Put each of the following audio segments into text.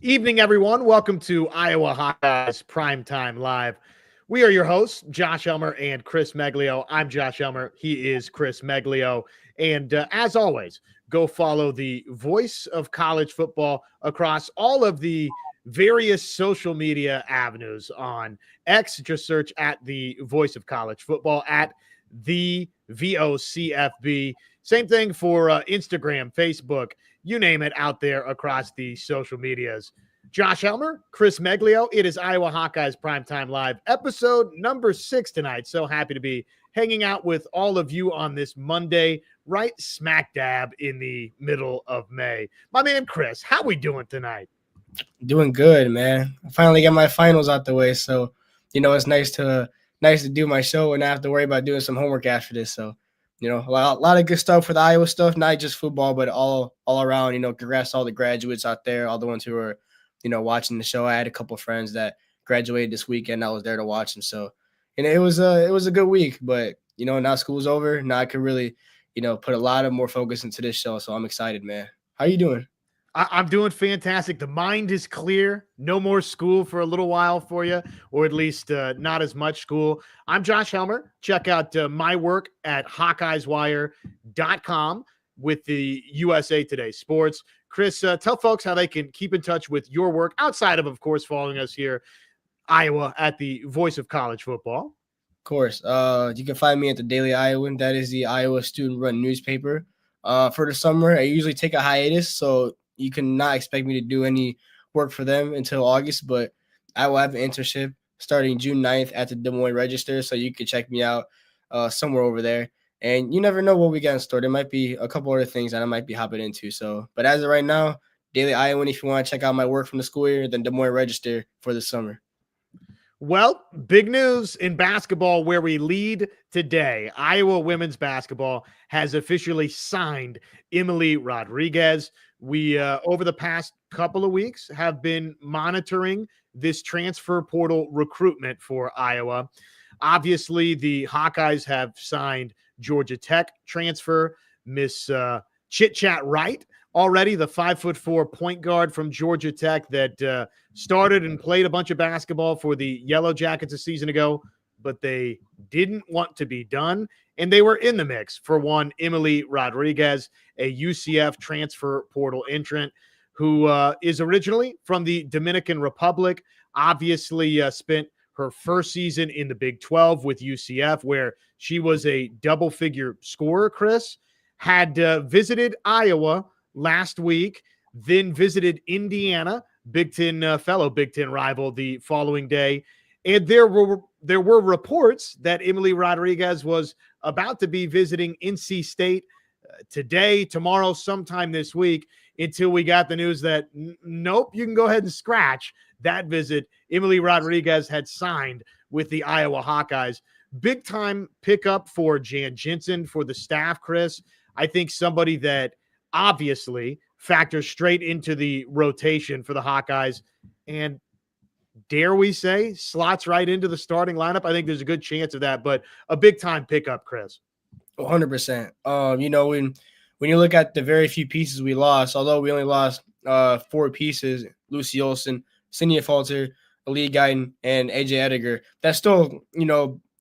Evening, everyone. Welcome to Iowa Hawkeyes Prime Time Live. We are your hosts, Josh Elmer and Chris Meglio. I'm Josh Elmer. He is Chris Meglio. And as always, go follow the voice of college football across all of the various social media avenues on X. Just search at the voice of college football at the VOCFB. Same thing for Instagram, Facebook, you name it out there across the social medias. Josh Elmer, Chris Meglio. It is Iowa Hawkeyes Primetime Live, episode number 6 tonight. So happy to be hanging out with all of you on this Monday, right smack dab in the middle of May. My man Chris, how we doing tonight? Doing good, man. I finally got my finals out the way, so it's nice to do my show and not have to worry about doing some homework after this. So, a lot of good stuff for the Iowa stuff, not just football, but all around. Congrats to all the graduates out there, all the ones who are, watching the show. I had a couple of friends that graduated this weekend. I was there to watch them, so it was a good week. But now school's over. Now I can really, put a lot of more focus into this show. So I'm excited, man. How you doing? I'm doing fantastic. The mind is clear. No more school for a little while for you, or at least not as much school. I'm Josh Helmer. Check out my work at HawkeyesWire.com with the USA Today Sports. Chris, tell folks how they can keep in touch with your work outside of course, following us here, Iowa, at the voice of college football. Of course. You can find me at the Daily Iowan. That is the Iowa student-run newspaper. For the summer, I usually take a hiatus, so you can not expect me to do any work for them until August, but I will have an internship starting June 9th at the Des Moines Register, so you can check me out somewhere over there. And you never know what we got in store. There might be a couple other things that I might be hopping into. So, but as of right now, Daily Iowan, if you want to check out my work from the school year, then Des Moines Register for the summer. Well, big news in basketball where we lead today. Iowa women's basketball has officially signed Emely Rodriguez. We, over the past couple of weeks, have been monitoring this transfer portal recruitment for Iowa. Obviously, the Hawkeyes have signed Georgia Tech transfer, Miss Chit Chat Wright, already the 5'4" point guard from Georgia Tech that started and played a bunch of basketball for the Yellow Jackets a season ago, but they didn't want to be done. And they were in the mix for one Emely Rodriguez, a UCF transfer portal entrant who is originally from the Dominican Republic, obviously spent her first season in the Big 12 with UCF, where she was a double-figure scorer, Chris, had visited Iowa last week, then visited Indiana, Big Ten fellow Big Ten rival, the following day. And there were reports that Emely Rodriguez was about to be visiting NC State today, tomorrow, sometime this week, until we got the news that nope, you can go ahead and scratch that visit. Emely Rodriguez had signed with the Iowa Hawkeyes. Big time pickup for Jensen, for the staff, Chris. I think somebody that obviously factors straight into the rotation for the Hawkeyes and, dare we say, slots right into the starting lineup. I think there's a good chance of that, but a big time pickup, Chris. 100%. When you look at the very few pieces we lost, although we only lost 4 pieces, Lucy Olson, Cindy Affolter, Lee Guyton, and AJ Ediger, that's still,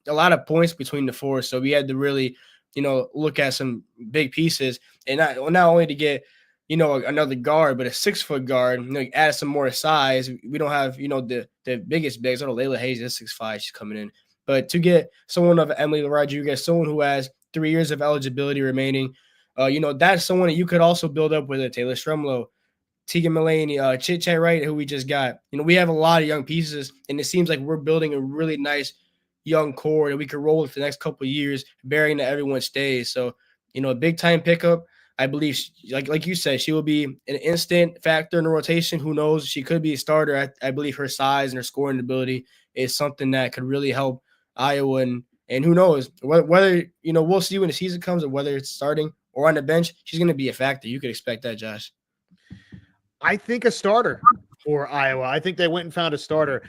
a lot of points between the 4. So we had to really, look at some big pieces, and not only to get, another guard, but a 6-foot guard, add some more size. We don't have, the biggest bigs. I know Layla Hayes is 6'5", she's coming in. But to get someone of Emely Rodriguez, someone who has 3 years of eligibility remaining, that's someone that you could also build up with a Taylor Strumlow, Tegan Mullaney, Chit Chat Wright, who we just got. We have a lot of young pieces, and it seems like we're building a really nice young core that we could roll for the next couple of years, bearing that everyone stays. So, a big-time pickup. I believe, like you said, she will be an instant factor in the rotation. Who knows? She could be a starter. I believe her size and her scoring ability is something that could really help Iowa. And who knows? Whether, we'll see when the season comes, or whether it's starting or on the bench, she's going to be a factor. You could expect that, Josh. I think a starter for Iowa. I think they went and found a starter.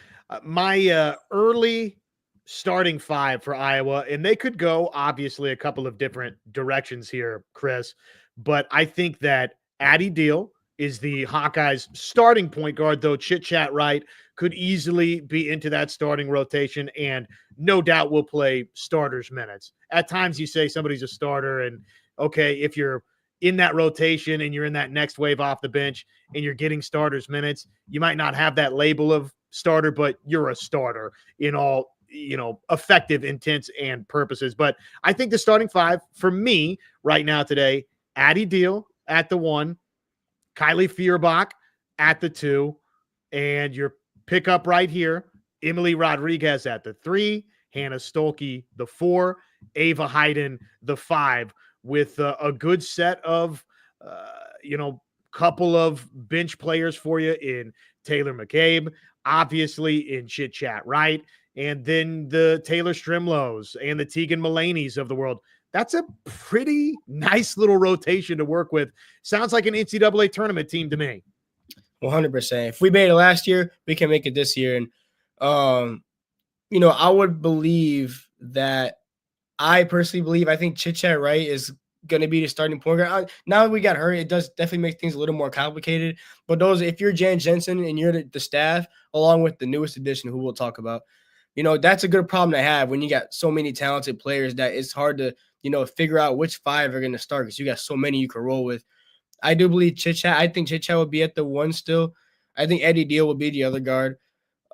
My early starting 5 for Iowa, and they could go obviously a couple of different directions here, Chris, but I think that Addie Deal is the Hawkeyes starting point guard, though Chit Chat Wright could easily be into that starting rotation and no doubt will play starters minutes. At times you say somebody's a starter, and okay, if you're in that rotation and you're in that next wave off the bench and you're getting starters minutes, you might not have that label of starter, but you're a starter in all, effective intents and purposes. But I think the starting five for me right now today, Addie Deal at the 1, Kylie Feuerbach at the 2, and your pickup right here, Emely Rodriguez at the 3, Hannah Stolke the 4, Ava Hayden the 5, with a good set of, couple of bench players for you in Taylor McCabe, obviously in Chit Chat Wright, and then the Taylor Strimlows and the Tegan Mulaney's of the world. That's a pretty nice little rotation to work with. Sounds like an NCAA tournament team to me. 100%. If we made it last year, we can make it this year. And, I would believe that I personally believe, I think Chit Chat Wright is going to be the starting point guard. Now that we got her, it does definitely make things a little more complicated. But if you're Jan Jensen and you're the staff, along with the newest addition, who we'll talk about, that's a good problem to have when you got so many talented players that it's hard to, figure out which 5 are going to start because you got so many you can roll with. I do believe Chit Chat. I think Chit Chat will be at the 1 still. I think Eddie Deal will be the other guard.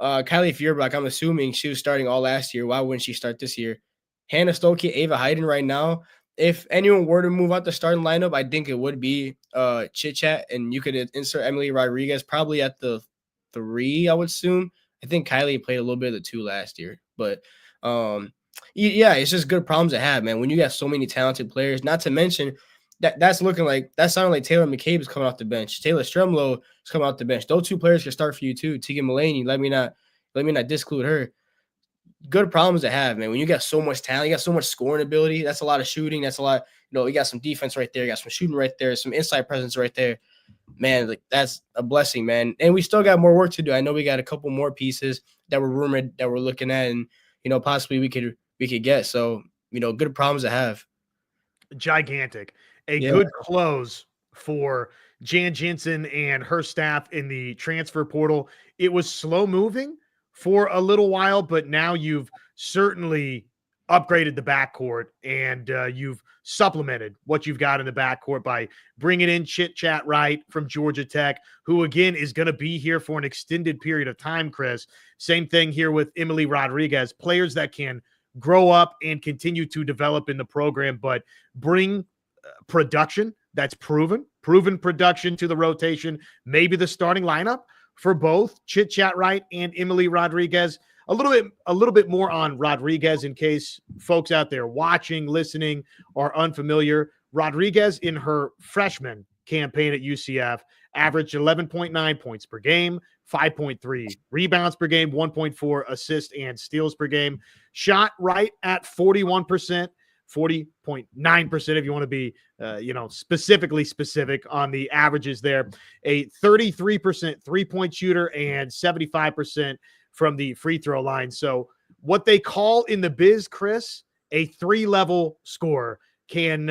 Kylie Feuerbach, I'm assuming she was starting all last year. Why wouldn't she start this year? Hannah Stolke, Ava Hayden right now. If anyone were to move out the starting lineup, I think it would be Chit Chat, and you could insert Emely Rodriguez probably at the 3, I would assume. I think Kylie played a little bit of the 2 last year. But, it's just good problems to have, man, when you got so many talented players, not to mention that's sounding like Taylor McCabe is coming off the bench. Taylor Stremlow is coming off the bench. Those 2 players can start for you too. Tegan Mulaney, let me not disclude her. Good problems to have, man. When you got so much talent, you got so much scoring ability. That's a lot of shooting. That's a lot. You got some defense right there. You got some shooting right there. Some inside presence right there. Man, like that's a blessing, man. And we still got more work to do. I know we got a couple more pieces that were rumored that we're looking at, and possibly we could get. So good problems to have. Gigantic. Good close for Jan Jensen and her staff in the transfer portal. It was slow moving for a little while, but now you've certainly upgraded the backcourt and you've supplemented what you've got in the backcourt by bringing in Chit Chat Wright from Georgia Tech, who again is going to be here for an extended period of time, Chris. Same thing here with Emely Rodriguez, players that can grow up and continue to develop in the program, but bring production that's proven production to the rotation, maybe the starting lineup for both Chit Chat Wright and Emely Rodriguez. A little bit more on Rodriguez in case folks out there watching, listening are unfamiliar. Rodriguez in her freshman campaign at UCF averaged 11.9 points per game, 5.3 rebounds per game, 1.4 assists and steals per game. Shot right at 41%, 40.9% if you want to be, specifically specific on the averages there. A 33% three-point shooter and 75% from the free throw line. So what they call in the biz, Chris, a 3-level scorer can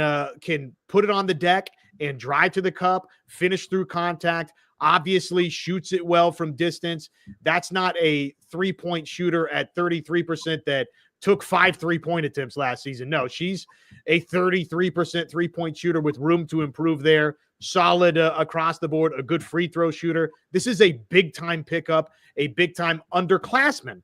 put it on the deck and drive to the cup, finish through contact, obviously shoots it well from distance. That's not a 3-point shooter at 33% that took 5 3-point attempts last season. No, she's a 33% three-point shooter with room to improve there. Solid across the board, a good free throw shooter. This is a big-time pickup, a big-time underclassman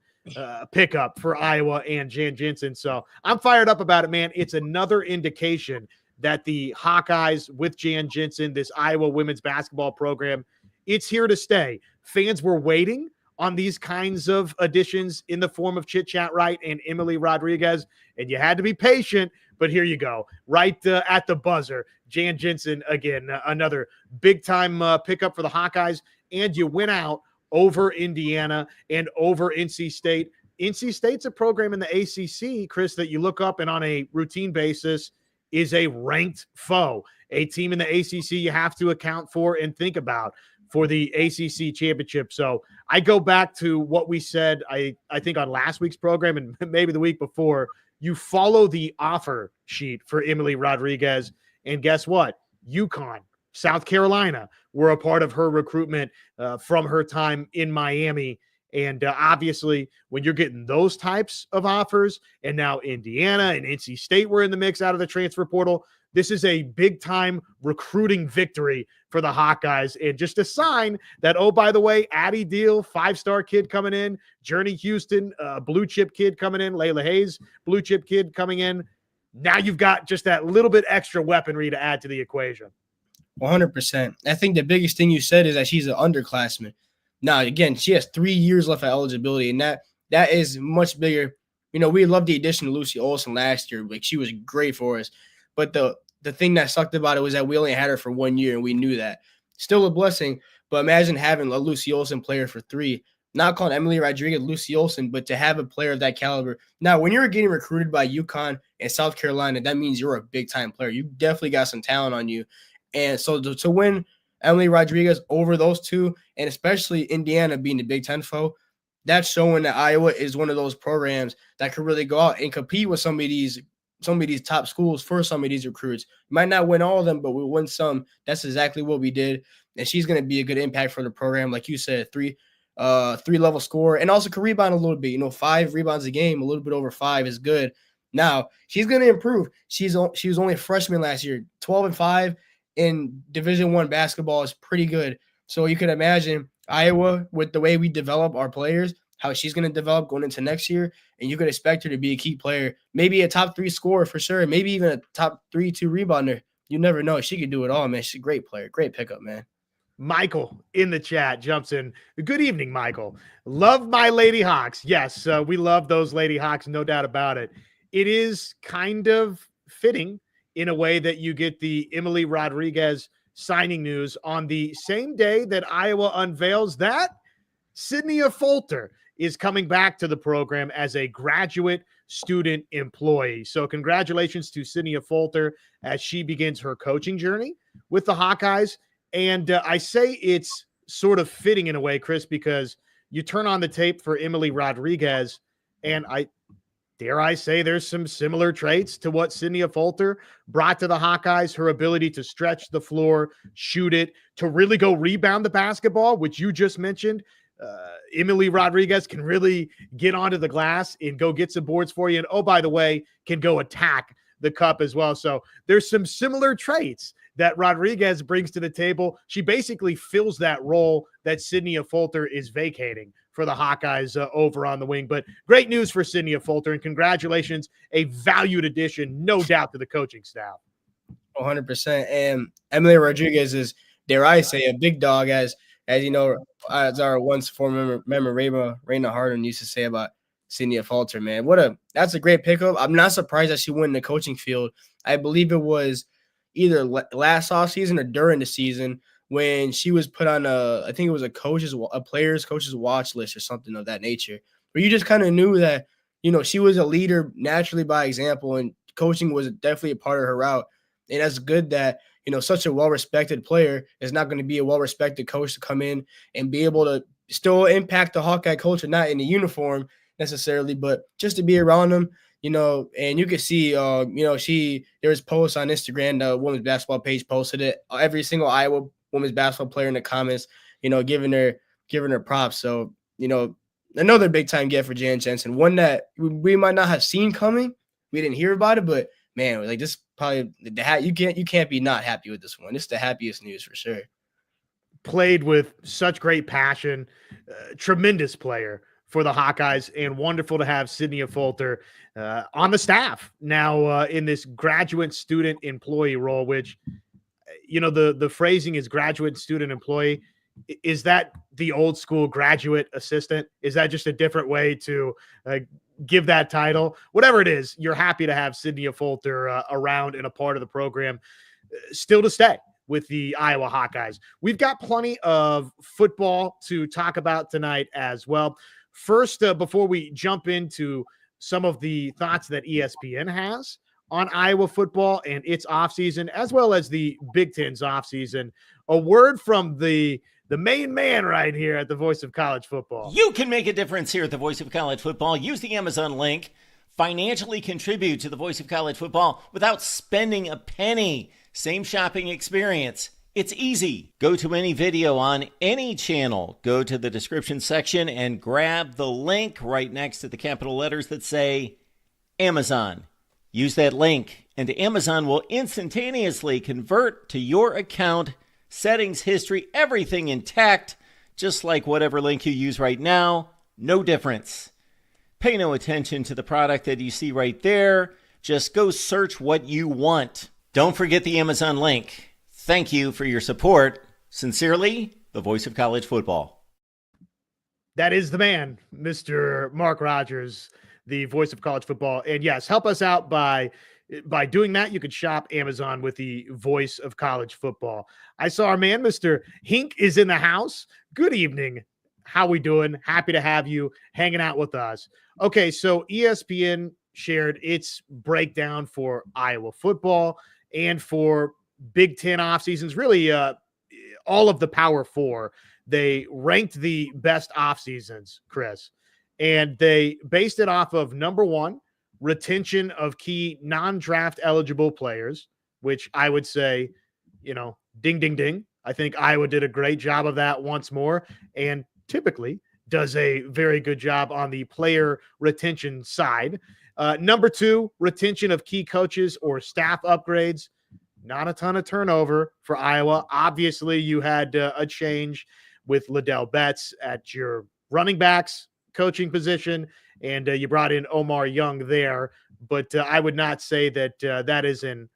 pickup for Iowa and Jan Jensen. So I'm fired up about it, man. It's another indication that the Hawkeyes with Jan Jensen, this Iowa women's basketball program, it's here to stay. Fans were waiting on these kinds of additions in the form of Chit Chat Wright and Emely Rodriguez, and you had to be patient, but here you go. Right at the buzzer, Jan Jensen, again, another big-time pickup for the Hawkeyes, and you went out over Indiana and over NC State. NC State's a program in the ACC, Chris, that you look up and on a routine basis is a ranked foe, a team in the ACC you have to account for and think about for the ACC championship. So I go back to what we said, I think on last week's program and maybe the week before. You follow the offer sheet for Emely Rodriguez, and guess what? UConn South Carolina were a part of her recruitment from her time in Miami. And obviously, when you're getting those types of offers, and now Indiana and NC State were in the mix out of the transfer portal, this is a big-time recruiting victory for the Hawkeyes. And just a sign that, oh, by the way, Addie Deal, 5-star kid coming in, Journey Houston, blue-chip kid coming in, Layla Hayes, blue-chip kid coming in. Now you've got just that little bit extra weaponry to add to the equation. 100%. I think the biggest thing you said is that she's an underclassman. Now, again, she has 3 years left of eligibility, and that is much bigger. You know, we loved the addition of Lucy Olson last year. Like, she was great for us. But the thing that sucked about it was that we only had her for 1 year, and we knew that. Still a blessing, but imagine having a Lucy Olson player for 3. Not calling Emely Rodriguez Lucy Olson, but to have a player of that caliber. Now, when you're getting recruited by UConn and South Carolina, that means you're a big-time player. You definitely got some talent on you. And so to win Emely Rodriguez over those two, and especially Indiana being the Big Ten foe, that's showing that Iowa is one of those programs that could really go out and compete with some of these top schools for some of these recruits. We might not win all of them, but we win some. That's exactly what we did. And she's going to be a good impact for the program. Like you said, three-level scorer, and also can rebound a little bit. 5 rebounds a game, a little bit over 5 is good. Now, she's going to improve. She was only a freshman last year, 12-5. In Division I basketball is pretty good. So you can imagine Iowa, with the way we develop our players, how she's going to develop going into next year, and you could expect her to be a key player, maybe a top 3 scorer for sure, maybe even a top 3-2 rebounder. You never know. She could do it all, man. She's a great player. Great pickup, man. Michael in the chat jumps in. Good evening, Michael. Love my Lady Hawks. Yes, we love those Lady Hawks, no doubt about it. It is kind of fitting in a way that you get the Emely Rodriguez signing news on the same day that Iowa unveils that Sydney Affolter is coming back to the program as a graduate student employee. So congratulations to Sydney Affolter as she begins her coaching journey with the Hawkeyes. And I say it's sort of fitting in a way, Chris, because you turn on the tape for Emely Rodriguez, and dare I say there's some similar traits to what Sydney Affolter brought to the Hawkeyes, her ability to stretch the floor, shoot it, to really go rebound the basketball, which you just mentioned. Emely Rodriguez can really get onto the glass and go get some boards for you. And, oh, by the way, can go attack the cup as well. So there's some similar traits that Rodriguez brings to the table. She basically fills that role that Sydney Affolter is vacating for the Hawkeyes over on the wing. But great news for Sydney Affolter, and congratulations, a valued addition, no doubt, to the coaching staff. 100%. And Emely Rodriguez is, dare I say, a big dog, as you know, as our once former member Raina Harden used to say about Sydney Affolter, man. That's a great pickup. I'm not surprised that she went in the coaching field. I believe it was either last offseason or during the season when she was put on I think it was a player's coach's watch list or something of that nature, where you just kind of knew that, she was a leader naturally by example, and coaching was definitely a part of her route. And that's good that, such a well-respected player is not going to be a well-respected coach to come in and be able to still impact the Hawkeye culture, not in the uniform necessarily, but just to be around them. And you could see, there was posts on Instagram, the women's basketball page posted it. Every single Iowa women's basketball player in the comments, giving her props. So, another big time get for Jensen, one that we might not have seen coming. We didn't hear about it, but man, like, this probably you can't be not happy with this one. It's the happiest news for sure. Played with such great passion, tremendous player for the Hawkeyes, and wonderful to have Sydney Affolter on the staff now in this graduate student employee role, which, the phrasing is graduate student employee. Is that the old school graduate assistant? Is that just a different way to give that title? Whatever it is, you're happy to have Sydney Affolter around and a part of the program still to stay with the Iowa Hawkeyes. We've got plenty of football to talk about tonight as well. First, before we jump into some of the thoughts that ESPN has on Iowa football and its offseason, as well as the Big Ten's offseason, a word from the main man right here at the Voice of College Football. You can make a difference here at the Voice of College Football. Use the Amazon link. Financially contribute to the Voice of College Football without spending a penny. Same shopping experience It's easy. Go to any video on any channel, go to the description section and grab the link right next to the capital letters that say Amazon. Use that link and Amazon will instantaneously convert to your account, settings, history, everything intact, just like whatever link you use right now. No difference. Pay no attention to the product that you see right there. Just go search what you want. Don't forget the Amazon link. Thank you for your support. Sincerely, the voice of college football. That is the man, Mr. Mark Rogers, the voice of college football. And yes, help us out by doing that. You can shop Amazon with the voice of college football. I saw our man, Mr. Hink, is in the house. Good evening. How we doing? Happy to have you hanging out with us. Okay, so ESPN shared its breakdown for Iowa football and for Big Ten off seasons, really all of the Power Four. They ranked the best off seasons, Chris, and they based it off of number one, retention of key non-draft eligible players, which I would say, ding, ding, ding. I think Iowa did a great job of that once more, and typically does a very good job on the player retention side. Number two, retention of key coaches or staff upgrades. Not a ton of turnover for Iowa. Obviously, you had a change with Liddell Betts at your running backs coaching position, and you brought in Omar Young there. But I would not say that that is an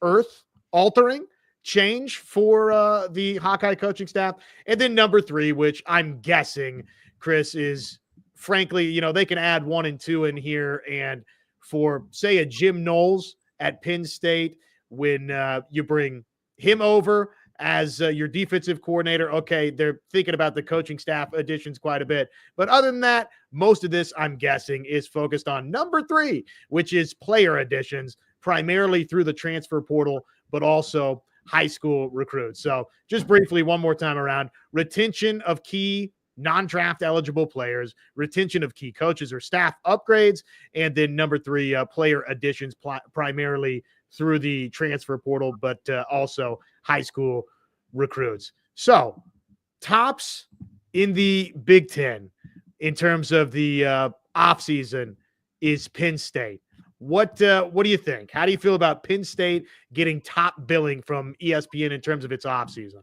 earth-altering change for the Hawkeye coaching staff. And then number three, which I'm guessing, Chris, is frankly, they can add 1 and 2 in here. And for, say, a Jim Knowles at Penn State, when you bring him over as your defensive coordinator, okay, they're thinking about the coaching staff additions quite a bit. But other than that, most of this, I'm guessing, is focused on number three, which is player additions, primarily through the transfer portal, but also high school recruits. So just briefly, one more time around, retention of key non-draft eligible players, retention of key coaches or staff upgrades, and then number three, player additions, primarily through the transfer portal, but also high school recruits. So tops in the Big Ten in terms of the offseason is Penn State. What do you think? How do you feel about Penn State getting top billing from ESPN in terms of its offseason?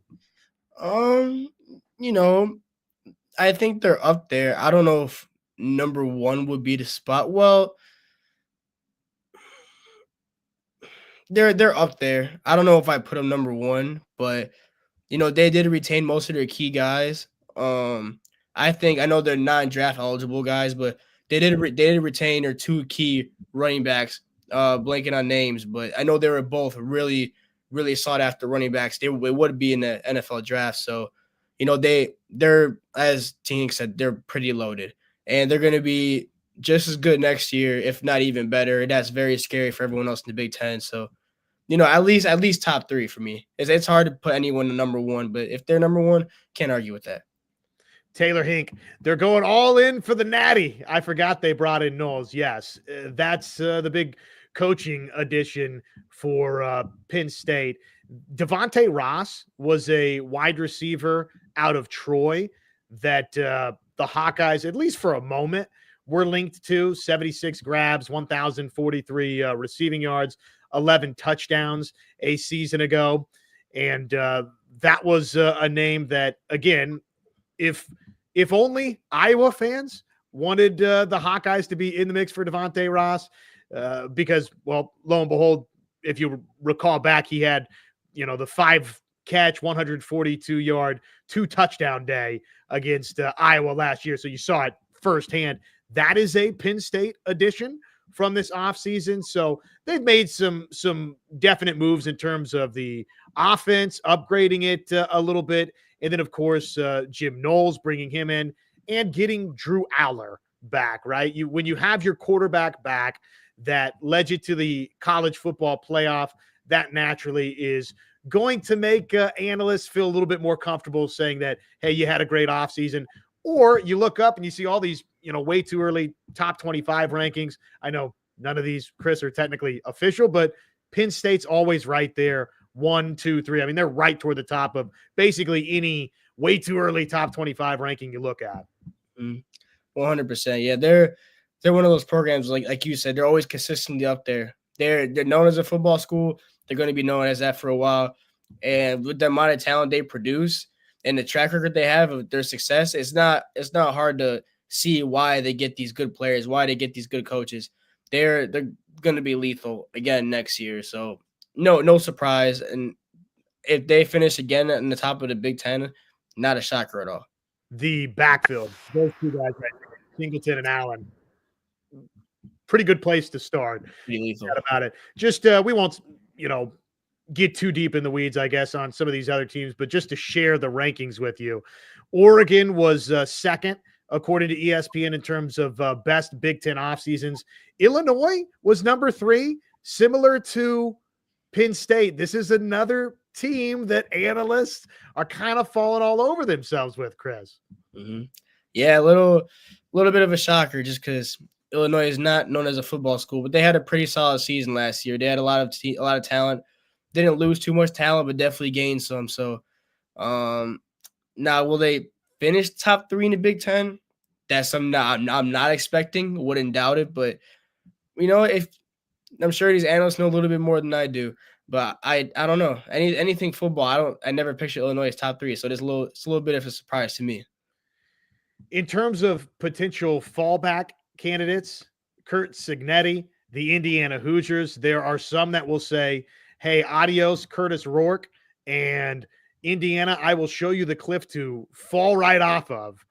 I think they're up there. I don't know if number one would be the spot. Well, they're up there. I don't know if I put them number one, but they did retain most of their key guys. I know they're non-draft eligible guys, but they did retain their 2 key running backs. Blanking on names, but I know they were both really, really sought after running backs. They would be in the NFL draft. So, they're, as Tink said, they're pretty loaded, and they're going to be just as good next year, if not even better. And that's very scary for everyone else in the Big Ten. So, at least top 3 for me. It's hard to put anyone in number one, but if they're number one, can't argue with that. Taylor Hink, they're going all in for the Natty. I forgot they brought in Knowles. Yes, that's the big coaching addition for Penn State. Devontae Ross was a wide receiver out of Troy that the Hawkeyes, at least for a moment, were linked to. 76 grabs, 1,043 receiving yards, 11 touchdowns a season ago. And that was a name that, again, if only Iowa fans wanted the Hawkeyes to be in the mix for Devontae Ross, because, well, lo and behold, if you recall back, he had, the 5-catch, 142-yard, 2-touchdown day against Iowa last year. So you saw it firsthand. That is a Penn State addition from this offseason. So they've made some definite moves in terms of the offense, upgrading it a little bit. And then, of course, Jim Knowles, bringing him in and getting Drew Aller back, right? When you have your quarterback back that led you to the college football playoff, that naturally is going to make analysts feel a little bit more comfortable saying that, hey, you had a great offseason. Or you look up and you see all these, way too early top 25 rankings. I know none of these, Chris, are technically official, but Penn State's always right there 1, 2, 3. I mean, they're right toward the top of basically any way too early top 25 ranking you look at. 100%. Yeah, they're one of those programs like you said. They're always consistently up there. They're known as a football school. They're going to be known as that for a while. And with the amount of talent they produce and the track record they have of their success, it's not hard to see why they get these good players, why they get these good coaches. They're going to be lethal again next year. So no surprise. And if they finish again in the top of the Big Ten, not a shocker at all. The backfield, those two guys right there, Singleton and Allen, pretty good place to start. Pretty lethal about it. Just we won't, get too deep in the weeds, I guess, on some of these other teams, but just to share the rankings with you, Oregon was second according to ESPN in terms of best Big Ten off seasons. Illinois was number 3, similar to Penn State. This is another team that analysts are kind of falling all over themselves with, Chris. Yeah, a little bit of a shocker just because Illinois is not known as a football school, but they had a pretty solid season last year. They had a lot of talent. Didn't lose too much talent, but definitely gained some. So now will they finish top 3 in the Big Ten? That's something I'm not expecting. Wouldn't doubt it, but if I'm sure these analysts know a little bit more than I do. But I don't know. Anything football, I never picture Illinois as top 3, so it's a little bit of a surprise to me. In terms of potential fallback candidates, Curt Cignetti, the Indiana Hoosiers, there are some that will say, hey, adios, Curtis Rourke, and Indiana, I will show you the cliff to fall right off of.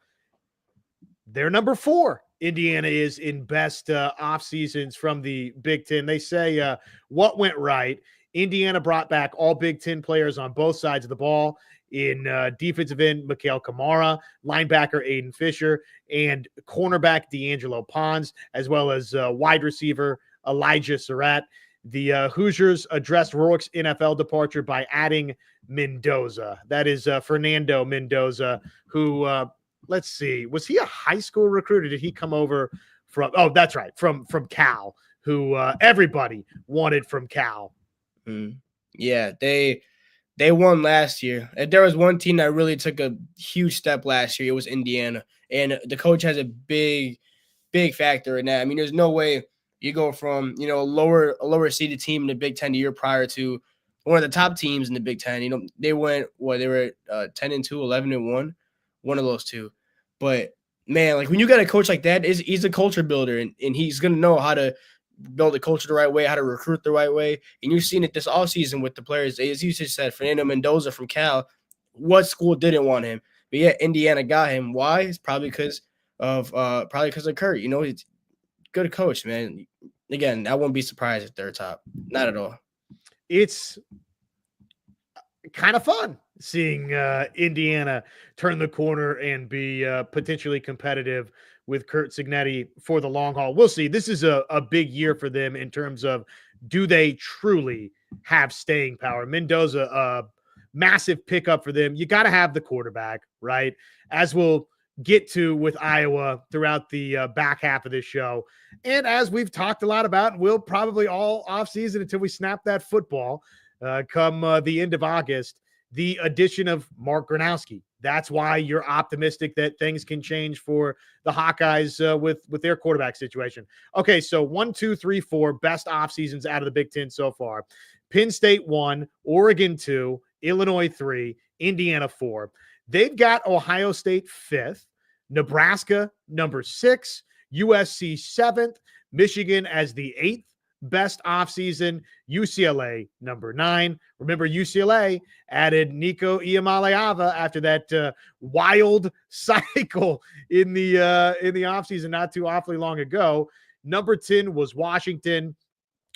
They're number 4. Indiana is in best off seasons from the Big Ten. They say what went right. Indiana brought back all Big Ten players on both sides of the ball in defensive end, Mikhail Kamara, linebacker Aiden Fisher, and cornerback D'Angelo Pons, as well as wide receiver Elijah Surratt. The Hoosiers addressed Rourke's NFL departure by adding Mendoza. That is Fernando Mendoza, who, let's see, was he a high school recruit or did he come over from, oh, that's right, from Cal, who everybody wanted from Cal. Yeah, they won last year. If there was one team that really took a huge step last year, it was Indiana. And the coach has a big factor in that. I mean, there's no way you go from, a lower seeded team in the Big Ten the year prior to one of the top teams in the Big Ten. They went, they were 10-2, 11-1, one of those two. But man, like when you got a coach like that, he's a culture builder, and he's gonna know how to build a culture the right way, how to recruit the right way. And you've seen it this offseason with the players. As you just said, Fernando Mendoza from Cal, what school didn't want him? But yeah, Indiana got him. Why? It's probably because of Kurt. He's a good coach, man. Again, I won't be surprised if they're top. Not at all. It's kind of fun seeing Indiana turn the corner and be potentially competitive with Curt Cignetti for the long haul. We'll see. This is a big year for them in terms of, do they truly have staying power? Mendoza, a massive pickup for them. You got to have the quarterback, right? As we'll get to with Iowa throughout the back half of this show. And as we've talked a lot about, we'll probably all offseason until we snap that football come the end of August, the addition of Mark Gronowski. That's why you're optimistic that things can change for the Hawkeyes with their quarterback situation. Okay, so 1, 2, 3, 4 best off seasons out of the Big Ten so far. Penn State 1, Oregon 2, Illinois 3, Indiana 4. They've got Ohio State 5th, Nebraska number 6, USC 7th, Michigan as the 8th best offseason, UCLA number 9. Remember, UCLA added Nico Iamaleava after that wild cycle in the offseason not too awfully long ago. Number 10 was Washington.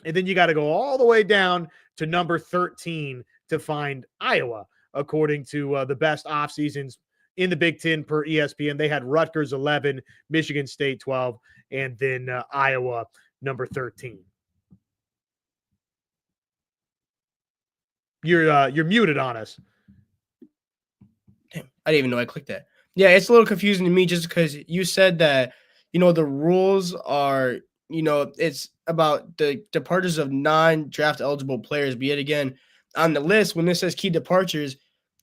And then you got to go all the way down to number 13 to find Iowa, according to the best off seasons in the Big Ten per ESPN. They had Rutgers 11, Michigan State 12, and then Iowa number 13. You're muted on us. Damn, I didn't even know I clicked that. Yeah, it's a little confusing to me just because you said that, the rules are, it's about the departures of non-draft eligible players. But yet again, on the list, when it says key departures,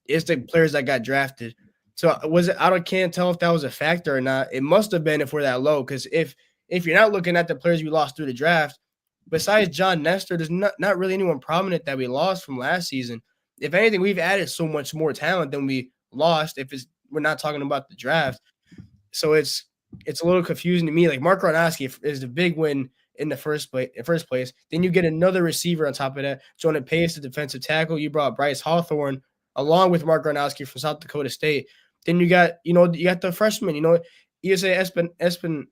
it's the players that got drafted. So was it? Can't tell if that was a factor or not. It must have been if we're that low, because if you're not looking at the players we lost through the draft, besides John Nestor, there's not really anyone prominent that we lost from last season. If anything, we've added so much more talent than we lost. We're not talking about the draft, so it's a little confusing to me. Like Mark Gronowski is the big win in the first place. Then you get another receiver on top of that. Jonah Pace, the defensive tackle. You brought Bryce Hawthorne along with Mark Gronowski from South Dakota State. Then you got the freshman. You say Espen.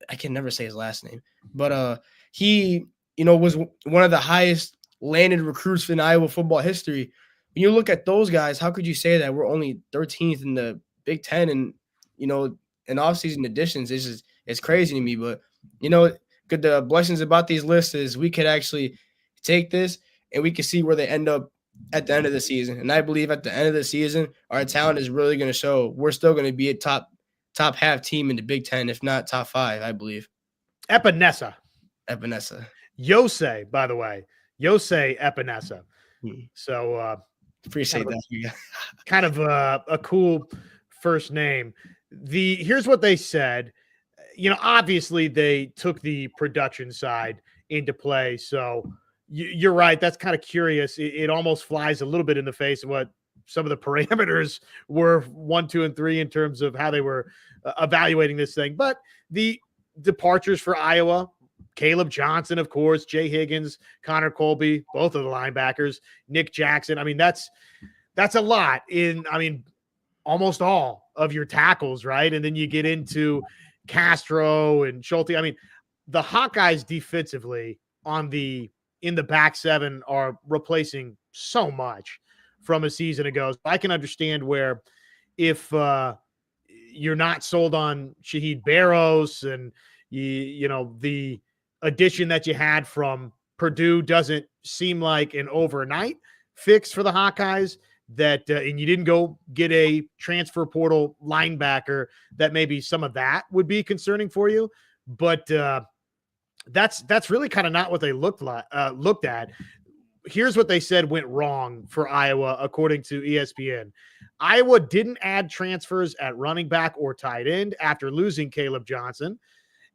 I can never say his last name, but he was one of the highest landed recruits in Iowa football history. When you look at those guys, how could you say that we're only 13th in the Big Ten and in offseason additions? It's crazy to me, but the blessings about these lists is we could actually take this and we can see where they end up at the end of the season. And I believe at the end of the season, our talent is really going to show. We're still going to be a top half team in the Big Ten, if not top 5, I believe. Epinesa. Yosei, by the way. Yosei Epinesa. So appreciate that. Kind of a cool first name. Here's what they said. Obviously they took the production side into play. So you're right. That's kind of curious. It almost flies a little bit in the face of what some of the parameters were 1, 2, and 3 in terms of how they were evaluating this thing. But the departures for Iowa, Caleb Johnson, of course, Jay Higgins, Connor Colby, both of the linebackers, Nick Jackson. I mean, that's a lot in, almost all of your tackles, right? And then you get into Castro and Schulte. I mean, the Hawkeyes defensively in the back seven are replacing so much from a season ago. So I can understand where if you're not sold on Shaheed Barrows and the addition that you had from Purdue doesn't seem like an overnight fix for the Hawkeyes, that and you didn't go get a transfer portal linebacker, that maybe some of that would be concerning for you. But that's really kind of not what they looked at. Here's what they said went wrong for Iowa, according to ESPN. Iowa didn't add transfers at running back or tight end after losing Caleb Johnson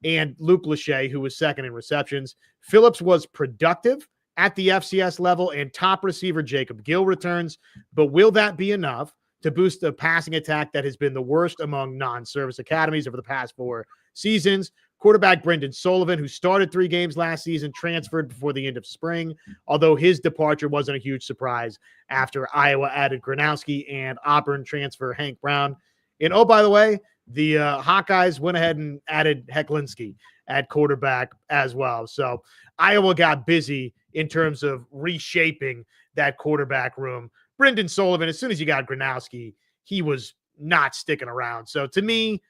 and Luke Lachey, who was second in receptions. Phillips was productive at the FCS level, and top receiver Jacob Gill returns. But will that be enough to boost the passing attack that has been the worst among non-service academies over the past 4 seasons? Quarterback Brendan Sullivan, who started 3 games last season, transferred before the end of spring, although his departure wasn't a huge surprise after Iowa added Gronowski and Auburn transfer Hank Brown. And, oh, by the way, the Hawkeyes went ahead and added Hecklinski at quarterback as well. So Iowa got busy in terms of reshaping that quarterback room. Brendan Sullivan, as soon as you got Gronowski, he was not sticking around. So to me,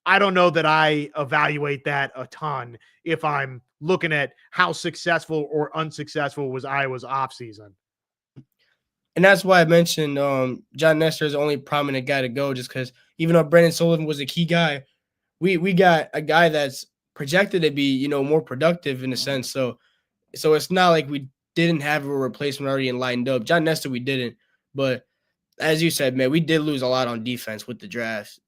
I don't know that I evaluate that a ton if I'm looking at how successful or unsuccessful was Iowa's offseason. And that's why I mentioned John Nestor is the only prominent guy to go, just because even though Brendan Sullivan was a key guy, we got a guy that's projected to be, more productive in a sense. So it's not like we didn't have a replacement already lined up. John Nestor, we didn't. But as you said, man, we did lose a lot on defense with the draft.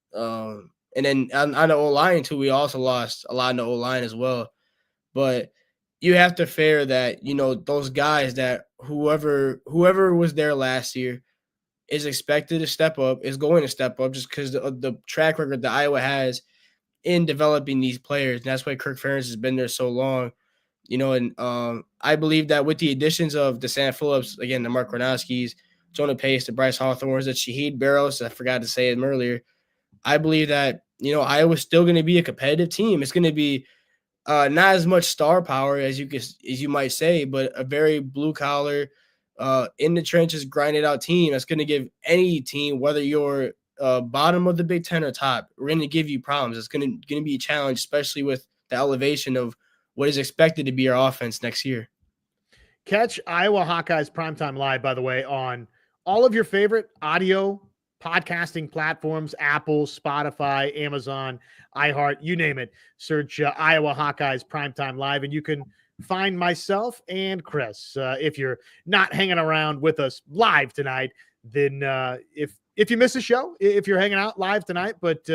And then on the O-line, too, we also lost a lot on the O-line as well. But you have to fare that, those guys that whoever was there last year is expected to step up, is going to step up, just because the track record that Iowa has in developing these players. And that's why Kirk Ferentz has been there so long. And I believe that with the additions of DeSantis Phillips, again, the Mark Gronowskis, Jonah Pace, the Bryce Hawthorns, the Shaheed Barrows, I forgot to say him earlier, I believe that, Iowa's still going to be a competitive team. It's going to be not as much star power as you might say, but a very blue collar, in the trenches, grinded out team that's going to give any team, whether you're bottom of the Big Ten or top, we're going to give you problems. It's going to be a challenge, especially with the elevation of what is expected to be our offense next year. Catch Iowa Hawkeyes Prime Time Live, by the way, on all of your favorite audio podcasting platforms: Apple, Spotify, Amazon, iHeart, you name it. Search Iowa Hawkeyes Prime Time Live, and you can find myself and Chris. If you're not hanging around with us live tonight, then if you miss a show, if you're hanging out live tonight, but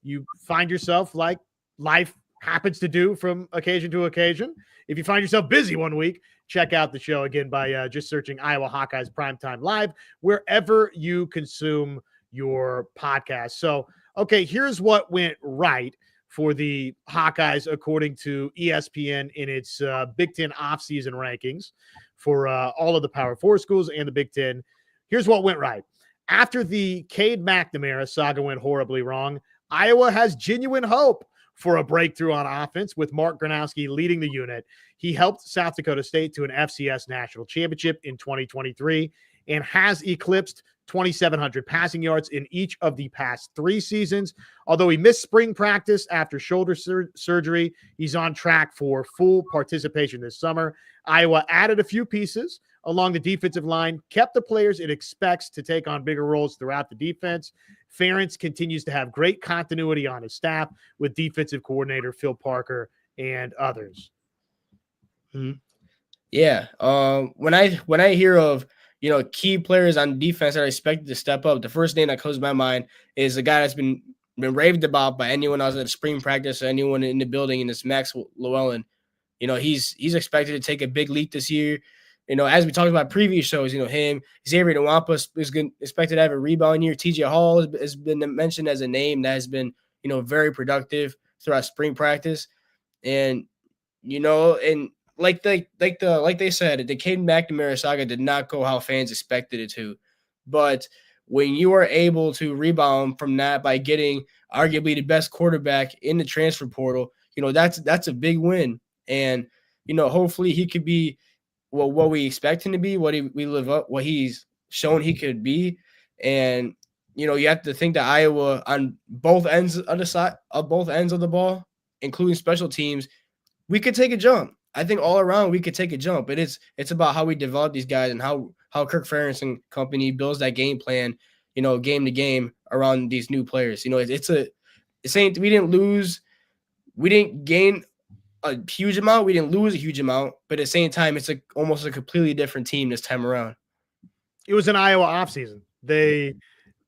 you find yourself like life happens to do from occasion to occasion, if you find yourself busy one week, check out the show again by just searching Iowa Hawkeyes Prime Time Live, wherever you consume your podcast. So, okay, here's what went right for the Hawkeyes, according to ESPN in its Big Ten offseason rankings for all of the Power 4 schools and the Big Ten. Here's what went right. After the Cade McNamara saga went horribly wrong, Iowa has genuine hope for a breakthrough on offense with Mark Gronowski leading the unit. He helped South Dakota State to an FCS national championship in 2023 and has eclipsed 2,700 passing yards in each of the past 3 seasons. Although he missed spring practice after shoulder surgery, he's on track for full participation this summer. Iowa added a few pieces along the defensive line, kept the players it expects to take on bigger roles throughout the defense. Ferentz continues to have great continuity on his staff with defensive coordinator Phil Parker and others. Mm-hmm. Yeah. When I hear of key players on defense that are expected to step up, the first name that comes to my mind is a guy that's been raved about by anyone else at spring practice or anyone in the building, and it's Max Llewellyn. He's expected to take a big leap this year. As we talked about previous shows, him, Xavier Nwampa is expected to have a rebound year. TJ Hall has been mentioned as a name that has been, very productive throughout spring practice. And, and like they said, the Cade McNamara saga did not go how fans expected it to. But when you are able to rebound from that by getting arguably the best quarterback in the transfer portal, that's a big win. And, hopefully he could be what we expect him to be, what he's shown he could be. And, you have to think that Iowa on both ends of the ball, including special teams, we could take a jump. I think all around we could take a jump, but it's about how we develop these guys and how Kirk Ferentz and company builds that game plan, game to game around these new players. We didn't gain a huge amount. We didn't lose a huge amount, but at the same time, it's almost a completely different team this time around. It was an Iowa offseason. They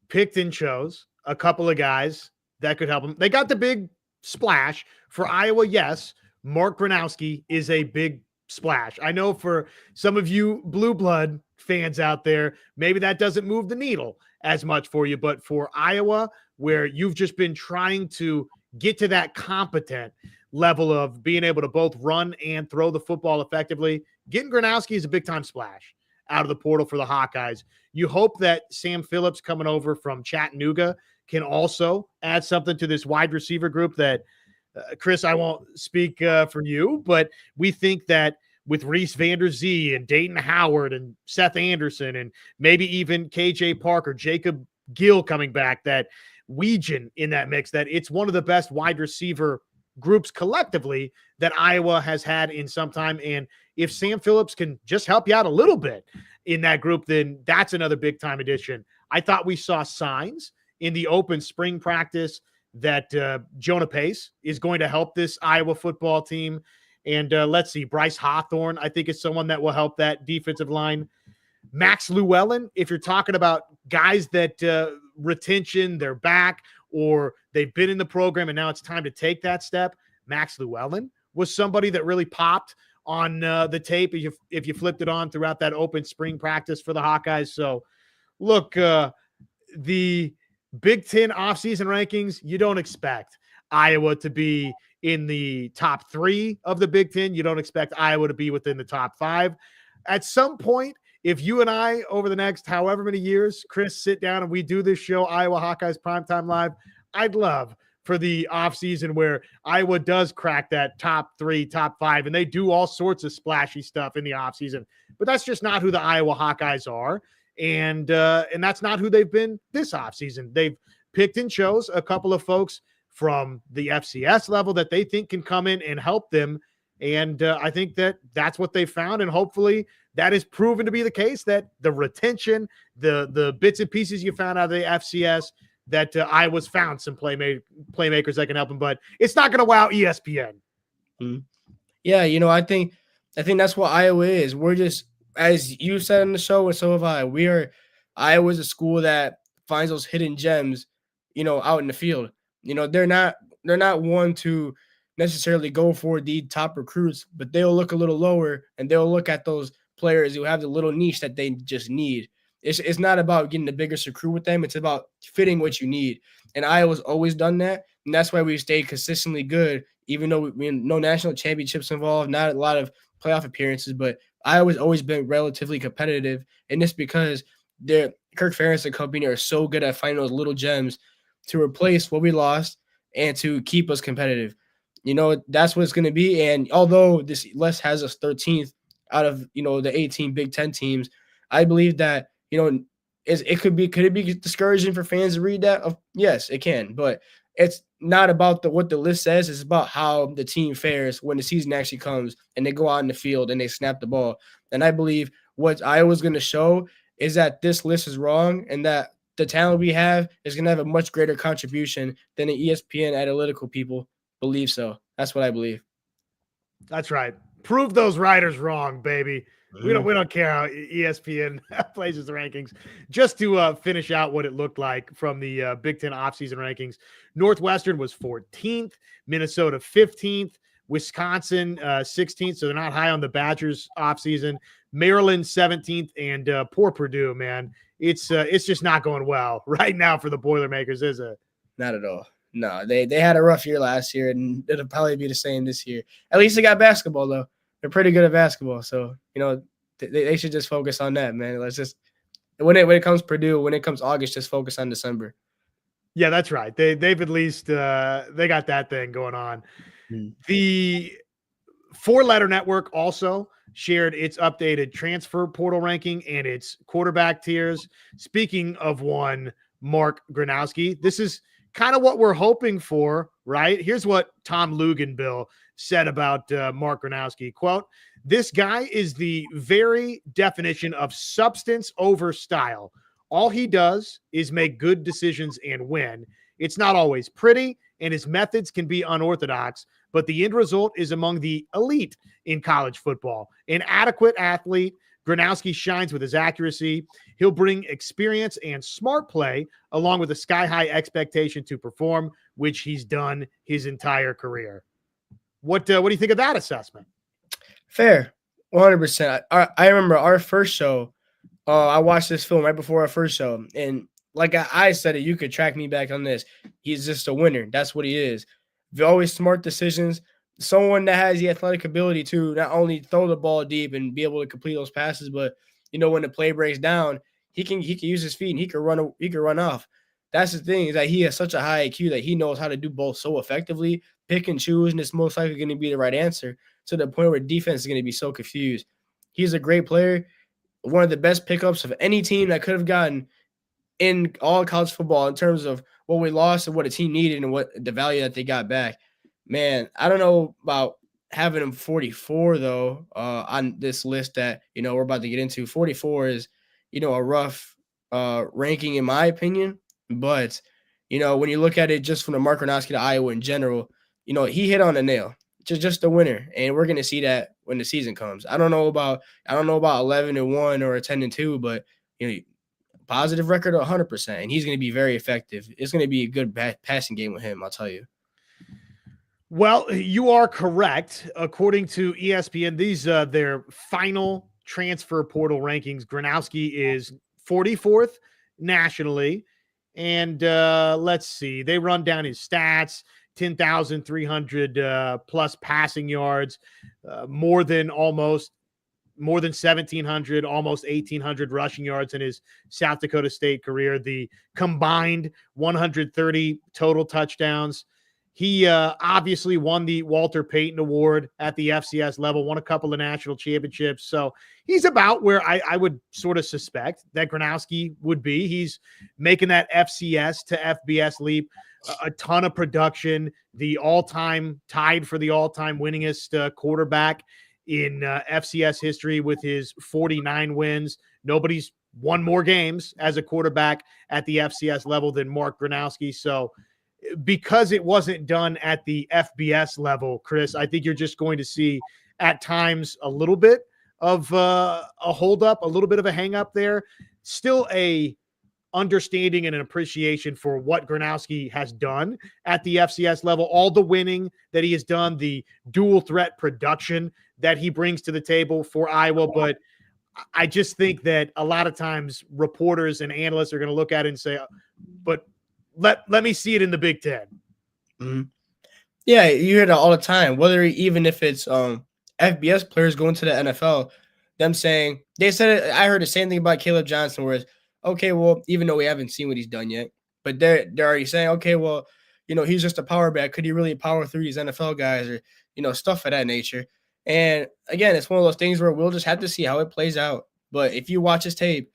picked and chose a couple of guys that could help them. They got the big splash for Iowa. Yes, Mark Gronowski is a big splash. I know for some of you blue blood fans out there, maybe that doesn't move the needle as much for you, but for Iowa, where you've just been trying to get to that competent level of being able to both run and throw the football effectively, getting Gronowski is a big-time splash out of the portal for the Hawkeyes. You hope that Sam Phillips coming over from Chattanooga can also add something to this wide receiver group that, Chris, I won't speak for you, but we think that with Reese Vander-Zee and Dayton Howard and Seth Anderson and maybe even KJ Parker, Jacob Gill coming back, that Weegan in that mix, that it's one of the best wide receiver groups collectively that Iowa has had in some time. And if Sam Phillips can just help you out a little bit in that group, then that's another big time addition. I thought we saw signs in the open spring practice that Jonah Pace is going to help this Iowa football team. And let's see, Bryce Hawthorne, I think, is someone that will help that defensive line. Max Llewellyn, if you're talking about guys that retention, they're back, or they've been in the program and now it's time to take that step, Max Llewellyn was somebody that really popped on the tape if you flipped it on throughout that open spring practice for the Hawkeyes. So, look, the Big Ten offseason rankings, you don't expect Iowa to be in the top 3 of the Big Ten. You don't expect Iowa to be within the top 5. At some point, if you and I, over the next however many years, Chris, sit down and we do this show, Iowa Hawkeyes Primetime Live, I'd love for the offseason where Iowa does crack that top 3, top 5, and they do all sorts of splashy stuff in the offseason. But that's just not who the Iowa Hawkeyes are, and that's not who they've been this offseason. They've picked and chose a couple of folks from the FCS level that they think can come in and help them, and I think that that's what they found, and hopefully that is proven to be the case, that the retention, the bits and pieces you found out of the FCS, that Iowa's found some playmakers that can help them, but it's not going to wow ESPN. Yeah, I think I think that's what Iowa is. We're just, as you said on the show, and so have I. Iowa's a school that finds those hidden gems, out in the field. They're not one to necessarily go for the top recruits, but they'll look a little lower and they'll look at those players who have the little niche that they just need. It's not about getting the biggest recruit with them. It's about fitting what you need. And Iowa's always done that. And that's why we've stayed consistently good, even though we no national championships involved, not a lot of playoff appearances, but Iowa's always been relatively competitive. And it's because Kirk Ferentz and company are so good at finding those little gems to replace what we lost and to keep us competitive. That's what it's going to be. And although this list has us 13th out of, the 18 Big Ten teams, I believe that, could it be discouraging for fans to read that? Yes, it can. But it's not about what the list says. It's about how the team fares when the season actually comes and they go out in the field and they snap the ball. And I believe what Iowa's going to show is that this list is wrong and that the talent we have is going to have a much greater contribution than the ESPN analytical people believe so. That's what I believe. That's right. Prove those writers wrong, baby. We don't care how ESPN places the rankings. Just to finish out what it looked like from the Big Ten offseason rankings, Northwestern was 14th, Minnesota 15th, Wisconsin 16th, so they're not high on the Badgers offseason. Maryland 17th, and poor Purdue, man. It's just not going well right now for the Boilermakers, is it? Not at all. No, they had a rough year last year, and it'll probably be the same this year. At least they got basketball, though. They're pretty good at basketball, so they should just focus on that, man. Let's just when it comes Purdue, when it comes August, just focus on December. Yeah, that's right. They've at least they got that thing going on. The 4-Letter Network also shared its updated transfer portal ranking and its quarterback tiers. Speaking of one, Mark Gronowski, this is kind of what we're hoping for, right? Here's what Tom Luganbill said about Mark Gronowski. Quote, "This guy is the very definition of substance over style. All he does is make good decisions and win. It's not always pretty, and his methods can be unorthodox, but the end result is among the elite in college football. An adequate athlete, Gronowski shines with his accuracy. He'll bring experience and smart play along with a sky-high expectation to perform, which he's done his entire career." What do you think of that assessment? Fair, 100%. I remember our first show. I watched this film right before our first show, and like I said it, you could track me back on this. He's just a winner. That's what he is. Always smart decisions. Someone that has the athletic ability to not only throw the ball deep and be able to complete those passes, but when the play breaks down, he can use his feet and he can run off. That's the thing, is that he has such a high IQ that he knows how to do both so effectively, pick and choose, and it's most likely going to be the right answer to the point where defense is going to be so confused. He's a great player, one of the best pickups of any team that could have gotten in all college football in terms of what we lost and what a team needed and what the value that they got back. Man, I don't know about having him 44 though on this list that we're about to get into. 44 is a rough ranking in my opinion, but when you look at it just from the Mark Gronowski to Iowa in general, he hit on the nail. Just a winner, and we're gonna see that when the season comes. I don't know about 11-1 or a 10-2, but positive record 100%, and he's gonna be very effective. It's gonna be a good passing game with him, I'll tell you. Well, you are correct. According to ESPN, these their final transfer portal rankings. Gronowski is 44th nationally, and let's see. They run down his stats: 10,300 plus passing yards, more than 1,700, almost 1,800 rushing yards in his South Dakota State career. The combined 130 total touchdowns. He obviously won the Walter Payton Award at the FCS level, won a couple of national championships. So he's about where I would sort of suspect that Gronowski would be. He's making that FCS to FBS leap, a ton of production, tied for the all-time winningest quarterback in FCS history with his 49 wins. Nobody's won more games as a quarterback at the FCS level than Mark Gronowski. So because it wasn't done at the FBS level, Chris, I think you're just going to see at times a little bit of a hold up, a little bit of a hang up there. Still a understanding and an appreciation for what Gronowski has done at the FCS level, all the winning that he has done, the dual threat production that he brings to the table for Iowa. But I just think that a lot of times reporters and analysts are going to look at it and say, but let me see it in the Big Ten. Mm-hmm. Yeah, you hear that all the time, whether even if it's FBS players going to the NFL, them saying, they said it, I heard the same thing about Caleb Johnson, where it's, okay, well, even though we haven't seen what he's done yet, but they're already saying, okay, well, he's just a power back. Could he really power through these NFL guys, or, stuff of that nature? And again, it's one of those things where we'll just have to see how it plays out. But if you watch his tape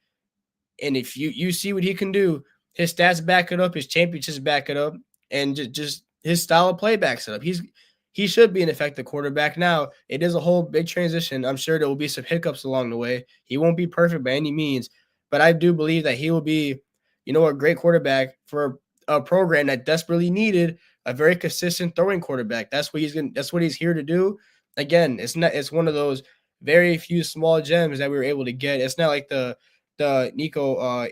and if you see what he can do, his stats back it up, his championships back it up, and just his style of play backs it up. He should be an effective quarterback. Now, it is a whole big transition. I'm sure there will be some hiccups along the way. He won't be perfect by any means, but I do believe that he will be, a great quarterback for a program that desperately needed a very consistent throwing quarterback. That's what he's here to do. Again, it's one of those very few small gems that we were able to get. It's not like the Nico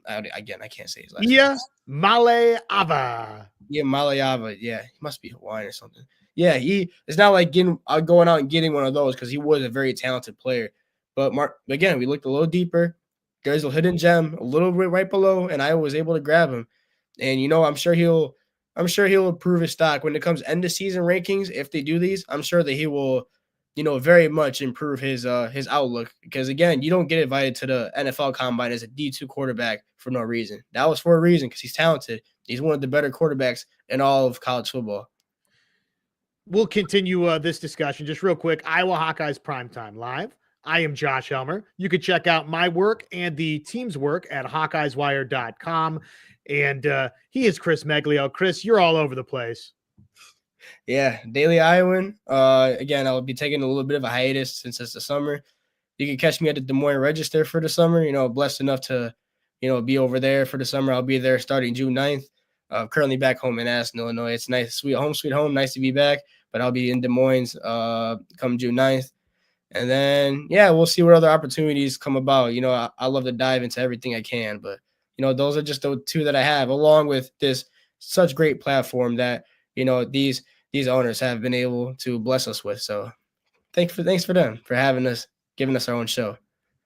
again, I can't say his last name. Maleava. Yeah, Maleava. Yeah, he must be Hawaiian or something. Yeah, it's not like going out and getting one of those, because he was a very talented player. But again, we looked a little deeper. There's a hidden gem a little bit right below, and I was able to grab him. And I'm sure he'll improve his stock when it comes end of season rankings. If they do these, I'm sure that he will, very much improve his outlook, because again, you don't get invited to the NFL Combine as a D2 quarterback for no reason. That was for a reason, because he's talented. He's one of the better quarterbacks in all of college football. We'll continue this discussion just real quick. Iowa Hawkeyes Prime Time live. I am Josh Helmer. You can check out my work and the team's work at HawkeyesWire.com. And he is Chris Meglio. Chris, you're all over the place. Yeah, Daily Iowan. Again, I'll be taking a little bit of a hiatus since it's the summer. You can catch me at the Des Moines Register for the summer. Blessed enough to, be over there for the summer. I'll be there starting June 9th. Currently back home in Aston, Illinois. It's nice, sweet home. Nice to be back. But I'll be in Des Moines come June 9th. And then, yeah, we'll see what other opportunities come about. I love to dive into everything I can. But, those are just the two that I have, along with this such great platform that, these owners have been able to bless us with. So thanks for them for giving us our own show.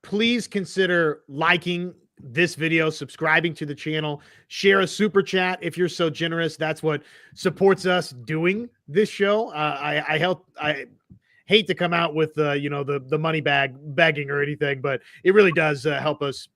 Please consider liking this video, subscribing to the channel, share a super chat if you're so generous. That's what supports us doing this show. I hate to come out with the money bag begging or anything, but it really does help us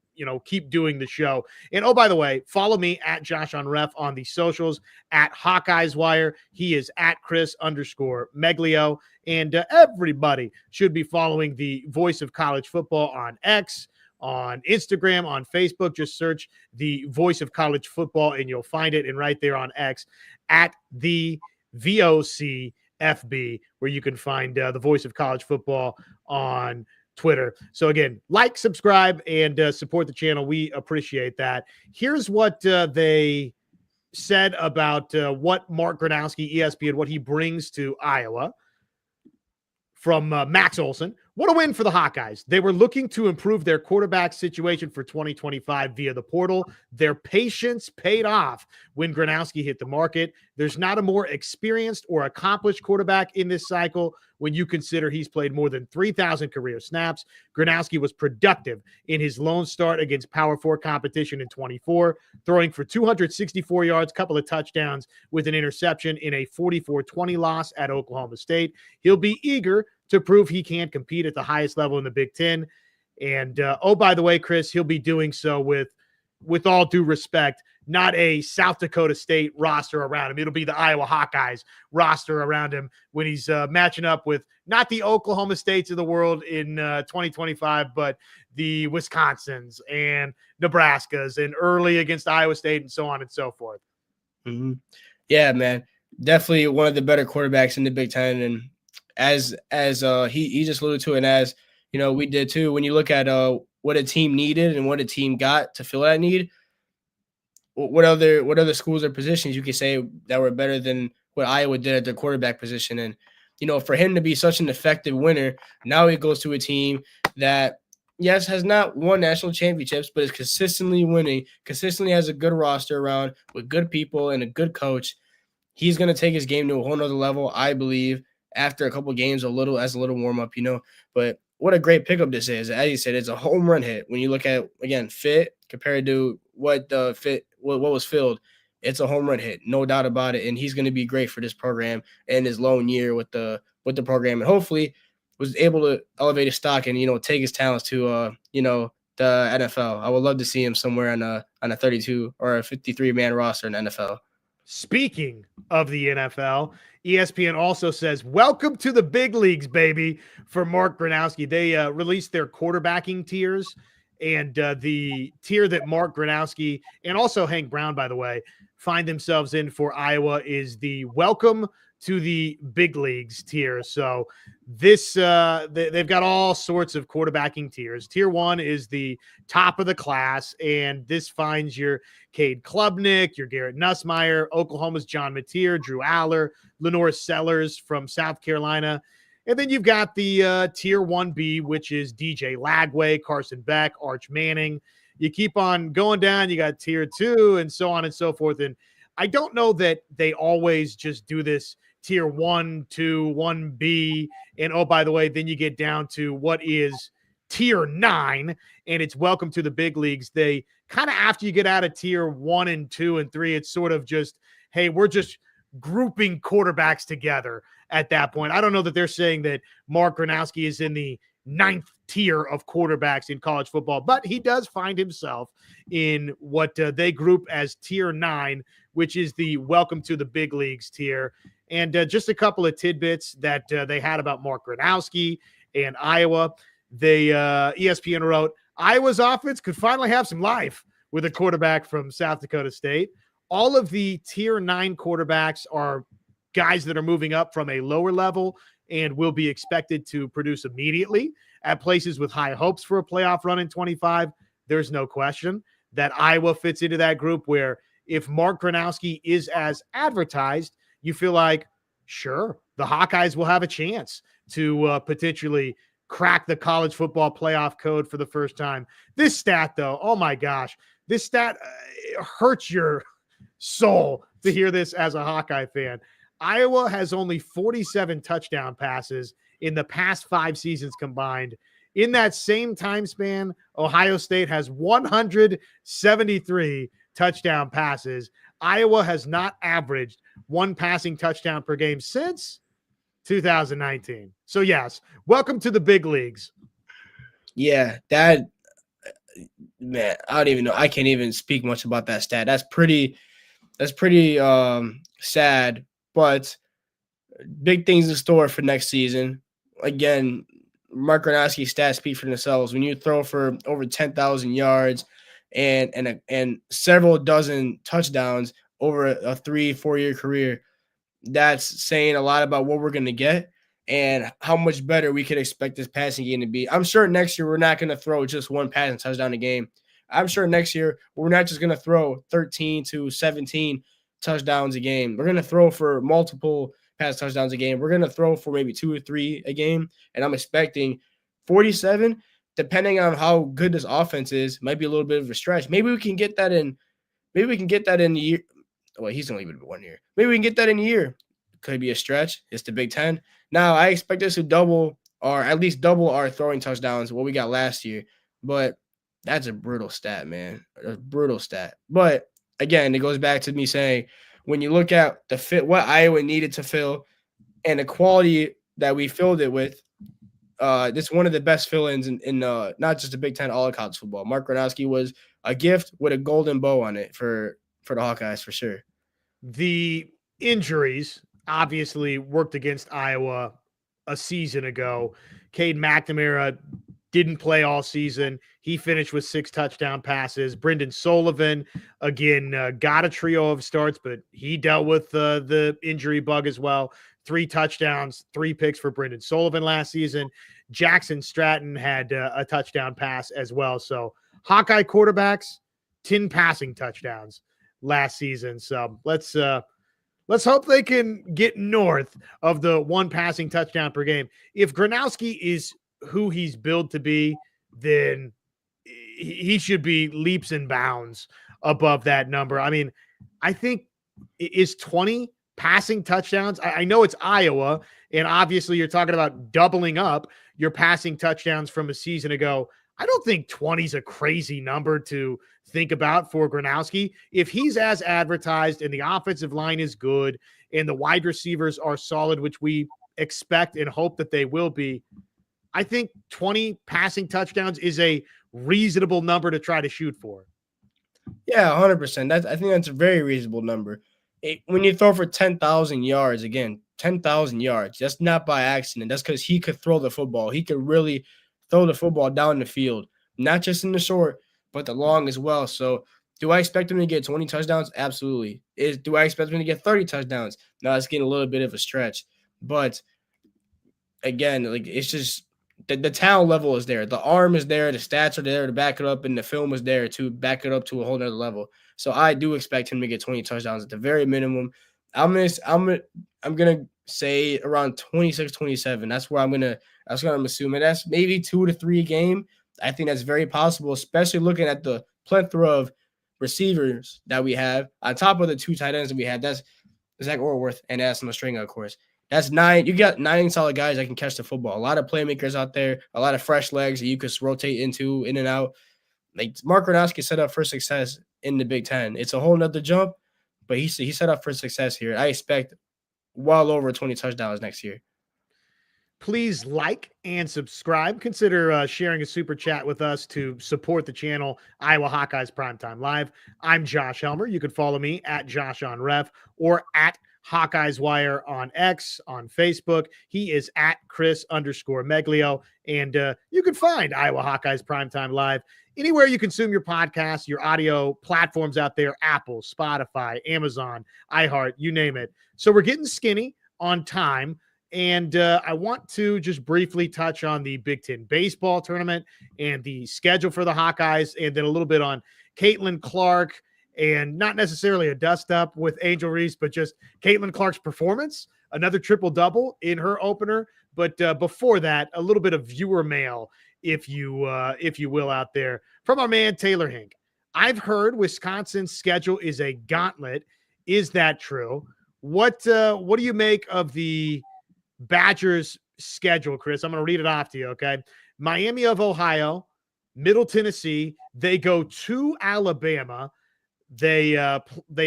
keep doing the show. And oh, by the way, follow me at Josh on Ref on the socials, at Hawkeyes Wire. He is at Chris_Meglio. And everybody should be following the Voice of College Football on X, on Instagram, on Facebook. Just search the Voice of College Football and you'll find it. And right there on X, at the VOCFB, where you can find the Voice of College Football on Twitter. So again, like, subscribe, and support the channel. We appreciate that. Here's what they said about what Mark Gronowski, ESPN, what he brings to Iowa from Max Olson. What a win for the Hawkeyes. They were looking to improve their quarterback situation for 2025 via the portal. Their patience paid off when Gronowski hit the market. There's not a more experienced or accomplished quarterback in this cycle when you consider he's played more than 3,000 career snaps. Gronowski was productive in his lone start against Power 4 competition in 24, throwing for 264 yards, couple of touchdowns with an interception in a 44-20 loss at Oklahoma State. He'll be eager to prove he can compete at the highest level in the Big Ten. And, oh, by the way, Chris, he'll be doing so with all due respect, not a South Dakota State roster around him. It'll be the Iowa Hawkeyes roster around him when he's matching up with not the Oklahoma States of the world in 2025, but the Wisconsins and Nebraskas, and early against Iowa State and so on and so forth. Mm-hmm. Yeah, man, definitely one of the better quarterbacks in the Big Ten. And as he just alluded to, and as we did too, when you look at what a team needed and what a team got to fill that need, what other schools or positions you could say that were better than what Iowa did at their quarterback position? And for him to be such an effective winner, now he goes to a team that, yes, has not won national championships, but is consistently winning, consistently has a good roster around with good people and a good coach. He's going to take his game to a whole nother level, I believe, after a couple of games, a little warm up, But what a great pickup this is. As you said, it's a home run hit. When you look at, again, fit compared to what was filled, it's a home run hit, no doubt about it. And he's going to be great for this program and his lone year with the program, and hopefully was able to elevate his stock and take his talents to the NFL. I would love to see him somewhere on a 32 or a 53 man roster in the NFL. Speaking of the NFL, ESPN also says, welcome to the big leagues, baby, for Mark Gronowski. They released their quarterbacking tiers, and the tier that Mark Gronowski and also Hank Brown, by the way, find themselves in for Iowa is the welcome to the big leagues tier. So this they've got all sorts of quarterbacking tiers. Tier 1 is the top of the class, and this finds your Cade Klubnik, your Garrett Nussmeier, Oklahoma's John Mateer, Drew Aller, Lenore Sellers from South Carolina. And then you've got the Tier 1B, which is DJ Lagway, Carson Beck, Arch Manning. You keep on going down, you got Tier 2 and so on and so forth. And I don't know that they always just do this Tier 1, 2, 1B. And oh, by the way, then you get down to what is Tier 9, and it's welcome to the big leagues. They kind of, after you get out of Tier 1 and 2 and 3, it's sort of just, hey, we're just grouping quarterbacks together at that point. I don't know that they're saying that Mark Gronowski is in the 9th tier of quarterbacks in college football, but he does find himself in what they group as Tier 9, which is the welcome to the big leagues tier. And just a couple of tidbits that they had about Mark Gronowski and Iowa. ESPN wrote, Iowa's offense could finally have some life with a quarterback from South Dakota State. All of the Tier 9 quarterbacks are guys that are moving up from a lower level and will be expected to produce immediately at places with high hopes for a playoff run in 25. There's no question that Iowa fits into that group where if Mark Gronowski is as advertised, you feel like, sure, the Hawkeyes will have a chance to potentially crack the college football playoff code for the first time. This stat, though, oh my gosh, this stat hurts your soul to hear this as a Hawkeye fan. Iowa has only 47 touchdown passes in the past 5 seasons combined. In that same time span, Ohio State has 173 touchdown passes. Iowa has not averaged 1 passing touchdown per game since 2019. So yes, welcome to the big leagues. Yeah, man, I don't even know. I can't even speak much about that stat. That's pretty sad, but big things in store for next season. Again, Mark Gronowski's stats speak for themselves. When you throw for over 10,000 yards and several dozen touchdowns over a 3-4 year career, that's saying a lot about what we're going to get and how much better we could expect this passing game to be. I'm sure next year we're not going to throw just 1 passing touchdown a game. I'm sure next year we're not just going to throw 13 to 17 touchdowns a game. We're going to throw for multiple pass touchdowns a game. We're going to throw for maybe 2 or 3 a game, and I'm expecting 47, depending on how good this offense is, might be a little bit of a stretch. Maybe we can get that in a year. Well, he's going to leave it 1 year. Maybe we can get that in a year. Could be a stretch. It's the Big Ten. Now, I expect us to double or at least double our throwing touchdowns, what we got last year. But that's a brutal stat, man. A brutal stat. But again, it goes back to me saying, when you look at the fit, what Iowa needed to fill and the quality that we filled it with, it's one of the best fill-ins in not just the Big Ten, all of college football. Mark Gronowski was a gift with a golden bow on it for the Hawkeyes for sure. The injuries obviously worked against Iowa a season ago. Cade McNamara didn't play all season. He finished with 6 touchdown passes. Brendan Sullivan, again, got a trio of starts, but he dealt with the injury bug as well. 3 touchdowns, 3 picks for Brendan Sullivan last season. Jackson Stratton had a touchdown pass as well. So Hawkeye quarterbacks, 10 passing touchdowns last season. So let's Let's hope they can get north of the 1 passing touchdown per game. If Gronowski is who he's billed to be, then he should be leaps and bounds above that number. I mean, I think is 20 passing touchdowns. I know it's Iowa, and obviously you're talking about doubling up your passing touchdowns from a season ago. I don't think 20 is a crazy number to think about for Gronowski. If he's as advertised and the offensive line is good and the wide receivers are solid, which we expect and hope that they will be, I think 20 passing touchdowns is a reasonable number to try to shoot for. Yeah, 100%. I think that's a very reasonable number. When you throw for 10,000 yards, again, 10,000 yards, that's not by accident. That's because he could throw the football. He could really throw the football down the field, not just in the short, but the long as well. So do I expect him to get 20 touchdowns? Absolutely. Do I expect him to get 30 touchdowns? No, it's getting a little bit of a stretch. But again, like it's just the talent level is there. The arm is there. The stats are there to back it up, and the film is there to back it up to a whole nother level. So I do expect him to get 20 touchdowns at the very minimum. I'm gonna say around 26, 27. That's what I'm assuming. That's maybe 2 to 3 a game. I think that's very possible, especially looking at the plethora of receivers that we have on top of the 2 tight ends that we had. That's Zach Orworth and Aston Stringa, of course. That's 9. You got 9 solid guys that can catch the football. A lot of playmakers out there, a lot of fresh legs that you could rotate into, in and out. Like Mark Gronowski set up for success in the Big Ten. It's a whole nother jump, but he set up for success here. I expect well over 20 touchdowns next year. Please like and subscribe. Consider sharing a super chat with us to support the channel, Iowa Hawkeyes Prime Time Live. I'm Josh Helmer. You can follow me at Josh on Ref or at Hawkeyes Wire on X, on Facebook. He is at Chris_Meglio. And you can find Iowa Hawkeyes Primetime Live anywhere you consume your podcasts, your audio platforms out there, Apple, Spotify, Amazon, iHeart, you name it. So we're getting skinny on time. And I want to just briefly touch on the Big Ten baseball tournament and the schedule for the Hawkeyes, and then a little bit on Caitlin Clark, and not necessarily a dust-up with Angel Reese, but just Caitlin Clark's performance, another triple-double in her opener. But before that, a little bit of viewer mail, if you will, out there from our man Taylor Hink. I've heard Wisconsin's schedule is a gauntlet. Is that true? What do you make of the Badgers' schedule, Chris? I'm going to read it off to you, okay? Miami of Ohio, Middle Tennessee. They go to Alabama. They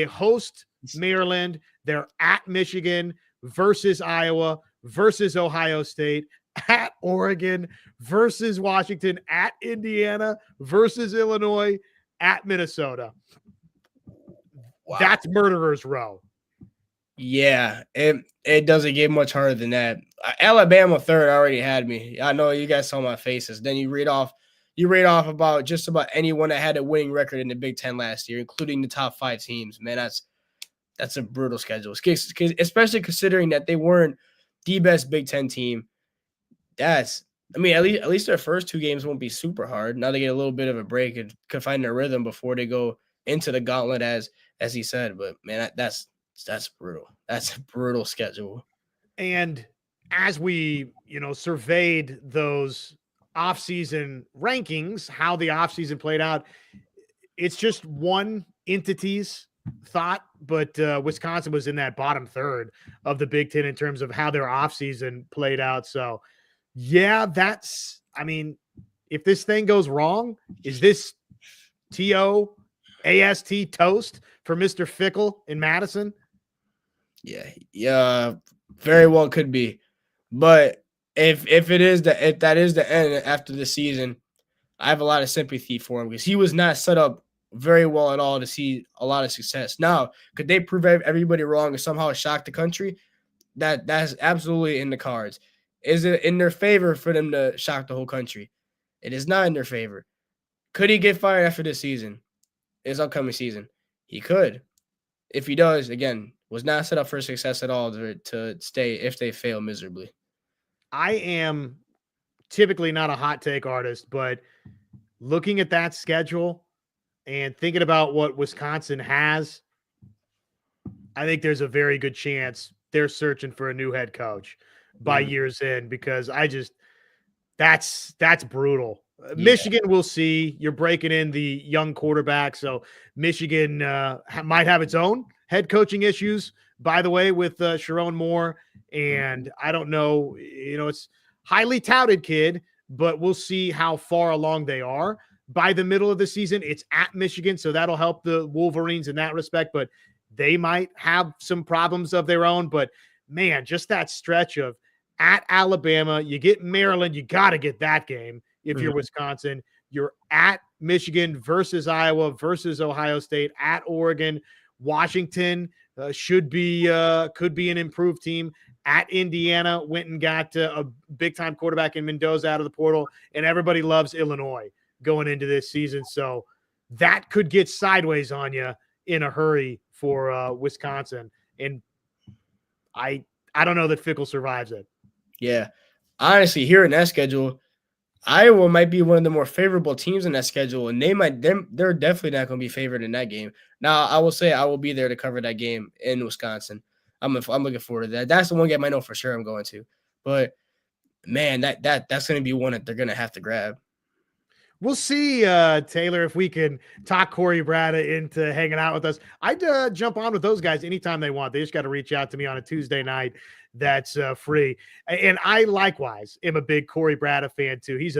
host Maryland. They're at Michigan versus Iowa versus Ohio State, at Oregon versus Washington, at Indiana versus Illinois, at Minnesota. Wow. That's Murderer's Row. Yeah, it doesn't get much harder than that. Alabama third already had me. I know you guys saw my faces. Then you read off about just about anyone that had a winning record in the Big Ten last year, including the top 5 teams. Man, that's a brutal schedule, especially considering that they weren't the best Big Ten team. At least their first 2 games won't be super hard. Now they get a little bit of a break and can find their rhythm before they go into the gauntlet, as he said. But man, that's brutal. That's a brutal schedule. And as we, surveyed those offseason rankings, how the offseason played out, it's just one entity's thought, but Wisconsin was in that bottom third of the Big Ten in terms of how their offseason played out. So, yeah, if this thing goes wrong, is this TOAST toast for Mr. Fickle in Madison? Yeah, very well could be. But if that is the end after the season, I have a lot of sympathy for him because he was not set up very well at all to see a lot of success. Now, could they prove everybody wrong and somehow shock the country? That's absolutely in the cards. Is it in their favor for them to shock the whole country? It is not in their favor. Could he get fired after this season, this upcoming season? He could. If he does, again, was not set up for success at all to stay if they fail miserably. I am typically not a hot take artist, but looking at that schedule and thinking about what Wisconsin has, I think there's a very good chance they're searching for a new head coach by year's end, because that's brutal. Yeah. Michigan, we'll see. You're breaking in the young quarterback, so Michigan might have its own head coaching issues, by the way, with Sharon Moore. And I don't know, it's highly touted kid, but we'll see how far along they are by the middle of the season. It's at Michigan, so that'll help the Wolverines in that respect, but they might have some problems of their own. But man, just that stretch of at Alabama, you get Maryland, you got to get that game. If you're Wisconsin, you're at Michigan versus Iowa versus Ohio State, at Oregon. Washington could be an improved team. At Indiana, went and got a big-time quarterback in Mendoza out of the portal, and everybody loves Illinois going into this season. So that could get sideways on you in a hurry for Wisconsin. And I don't know that Fickle survives it. Yeah. Honestly, here in that schedule, Iowa might be one of the more favorable teams in that schedule, and they're definitely not going to be favored in that game. Now, I will say I will be there to cover that game in Wisconsin. I'm looking forward to that. That's the one game I know for sure I'm going to. But man, that's going to be one that they're going to have to grab. We'll see, Taylor, if we can talk Corey Brada into hanging out with us. I'd jump on with those guys anytime they want. They just got to reach out to me on a Tuesday night. That's free. And I likewise am a big Corey Brada fan too. He's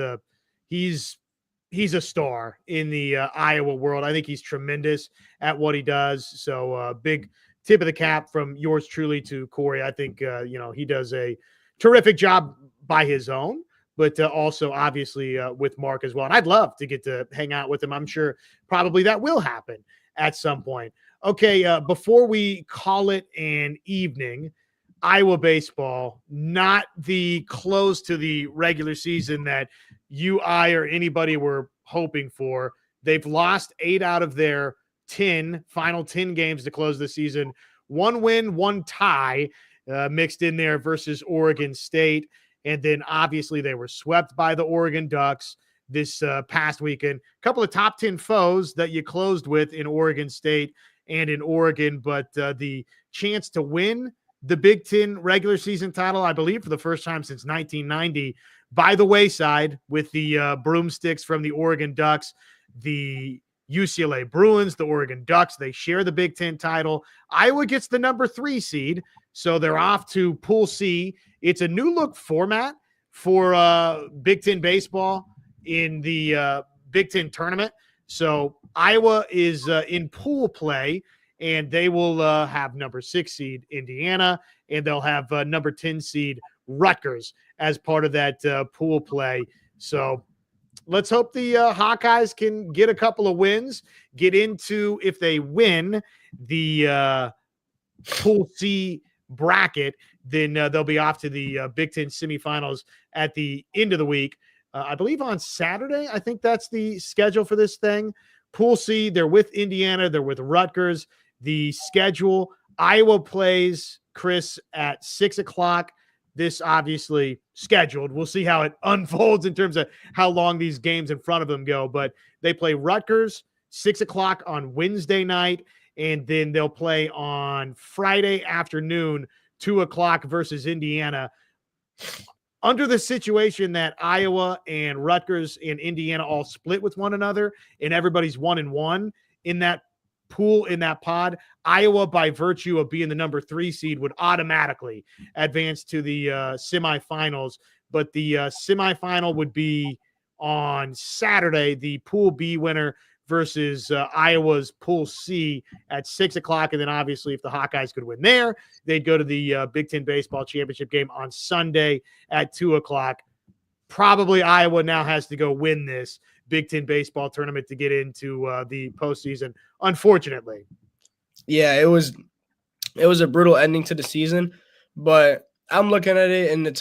a star in the Iowa world. I think he's tremendous at what he does. So big tip of the cap from yours truly to Corey. I think he does a terrific job by his own, but also obviously with Mark as well. And I'd love to get to hang out with him. I'm sure probably that will happen at some point. Okay, before we call it an evening, Iowa baseball, not the close to the regular season that you, I, or anybody were hoping for. They've lost 8 out of their final 10 games to close the season. 1 win, 1 tie mixed in there versus Oregon State. And then obviously they were swept by the Oregon Ducks this past weekend. A couple of top 10 foes that you closed with in Oregon State and in Oregon, but the chance to win the Big Ten regular season title, I believe for the first time since 1990, by the wayside with the broomsticks from the Oregon Ducks, the UCLA Bruins, the Oregon Ducks. They share the Big Ten title. Iowa gets the number 3 seed, so they're off to Pool C. It's a new look format for Big Ten baseball in the Big Ten tournament. So Iowa is in pool play, and they will have number 6 seed Indiana, and they'll have number 10 seed Rutgers as part of that pool play. So let's hope the Hawkeyes can get a couple of wins, get into, if they win the Pool C bracket, then they'll be off to the Big Ten semifinals at the end of the week. I believe on Saturday. I think that's the schedule for this thing. Pool C, they're with Indiana. They're with Rutgers. The schedule, Iowa plays, Chris, at 6 o'clock. This obviously scheduled. We'll see how it unfolds in terms of how long these games in front of them go. But they play Rutgers 6 o'clock on Wednesday night, and then they'll play on Friday afternoon, 2 o'clock versus Indiana. Under the situation that Iowa and Rutgers and Indiana all split with one another, and everybody's 1-1 in that pool, in that pod, Iowa, by virtue of being the number 3 seed, would automatically advance to the semifinals. But the semifinal would be on Saturday, the Pool B winner versus Iowa's Pool C at 6 o'clock. And then obviously if the Hawkeyes could win there, they'd go to the Big Ten Baseball Championship game on Sunday at 2 o'clock. Probably Iowa now has to go win this Big Ten baseball tournament to get into the postseason, unfortunately. Yeah, it was a brutal ending to the season, but I'm looking at it in the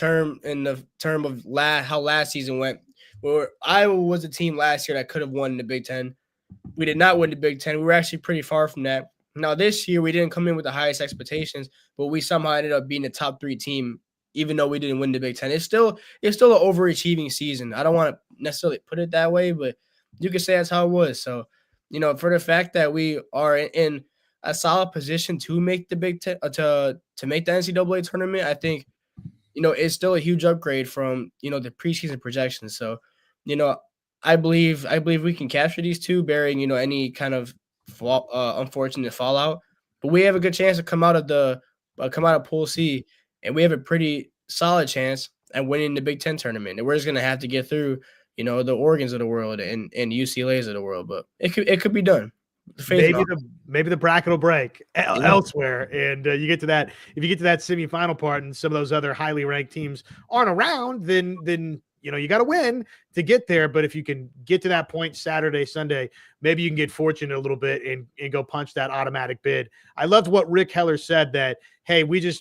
term of how last season went. Where Iowa was a team last year that could have won the Big Ten. We did not win the Big Ten. We were actually pretty far from that. Now this year we didn't come in with the highest expectations, but we somehow ended up being a top 3 team, even though we didn't win the Big Ten. It's still an overachieving season. I don't want to necessarily put it that way, but you could say that's how it was. So, for the fact that we are in a solid position to make the Big Ten to make the NCAA tournament, I think, it's still a huge upgrade from, the preseason projections. So, I believe we can capture these two, bearing, any kind of unfortunate fallout. But we have a good chance to come out of Pool C, and we have a pretty solid chance at winning the Big Ten tournament. And we're just gonna have to get through, the Oregons of the world and UCLA's of the world. But it could be done. Maybe the bracket will break elsewhere, and you get to that. If you get to that semifinal part, and some of those other highly ranked teams aren't around, then you got to win to get there. But if you can get to that point Saturday, Sunday, maybe you can get fortunate a little bit and go punch that automatic bid. I loved what Rick Heller said, that hey, we're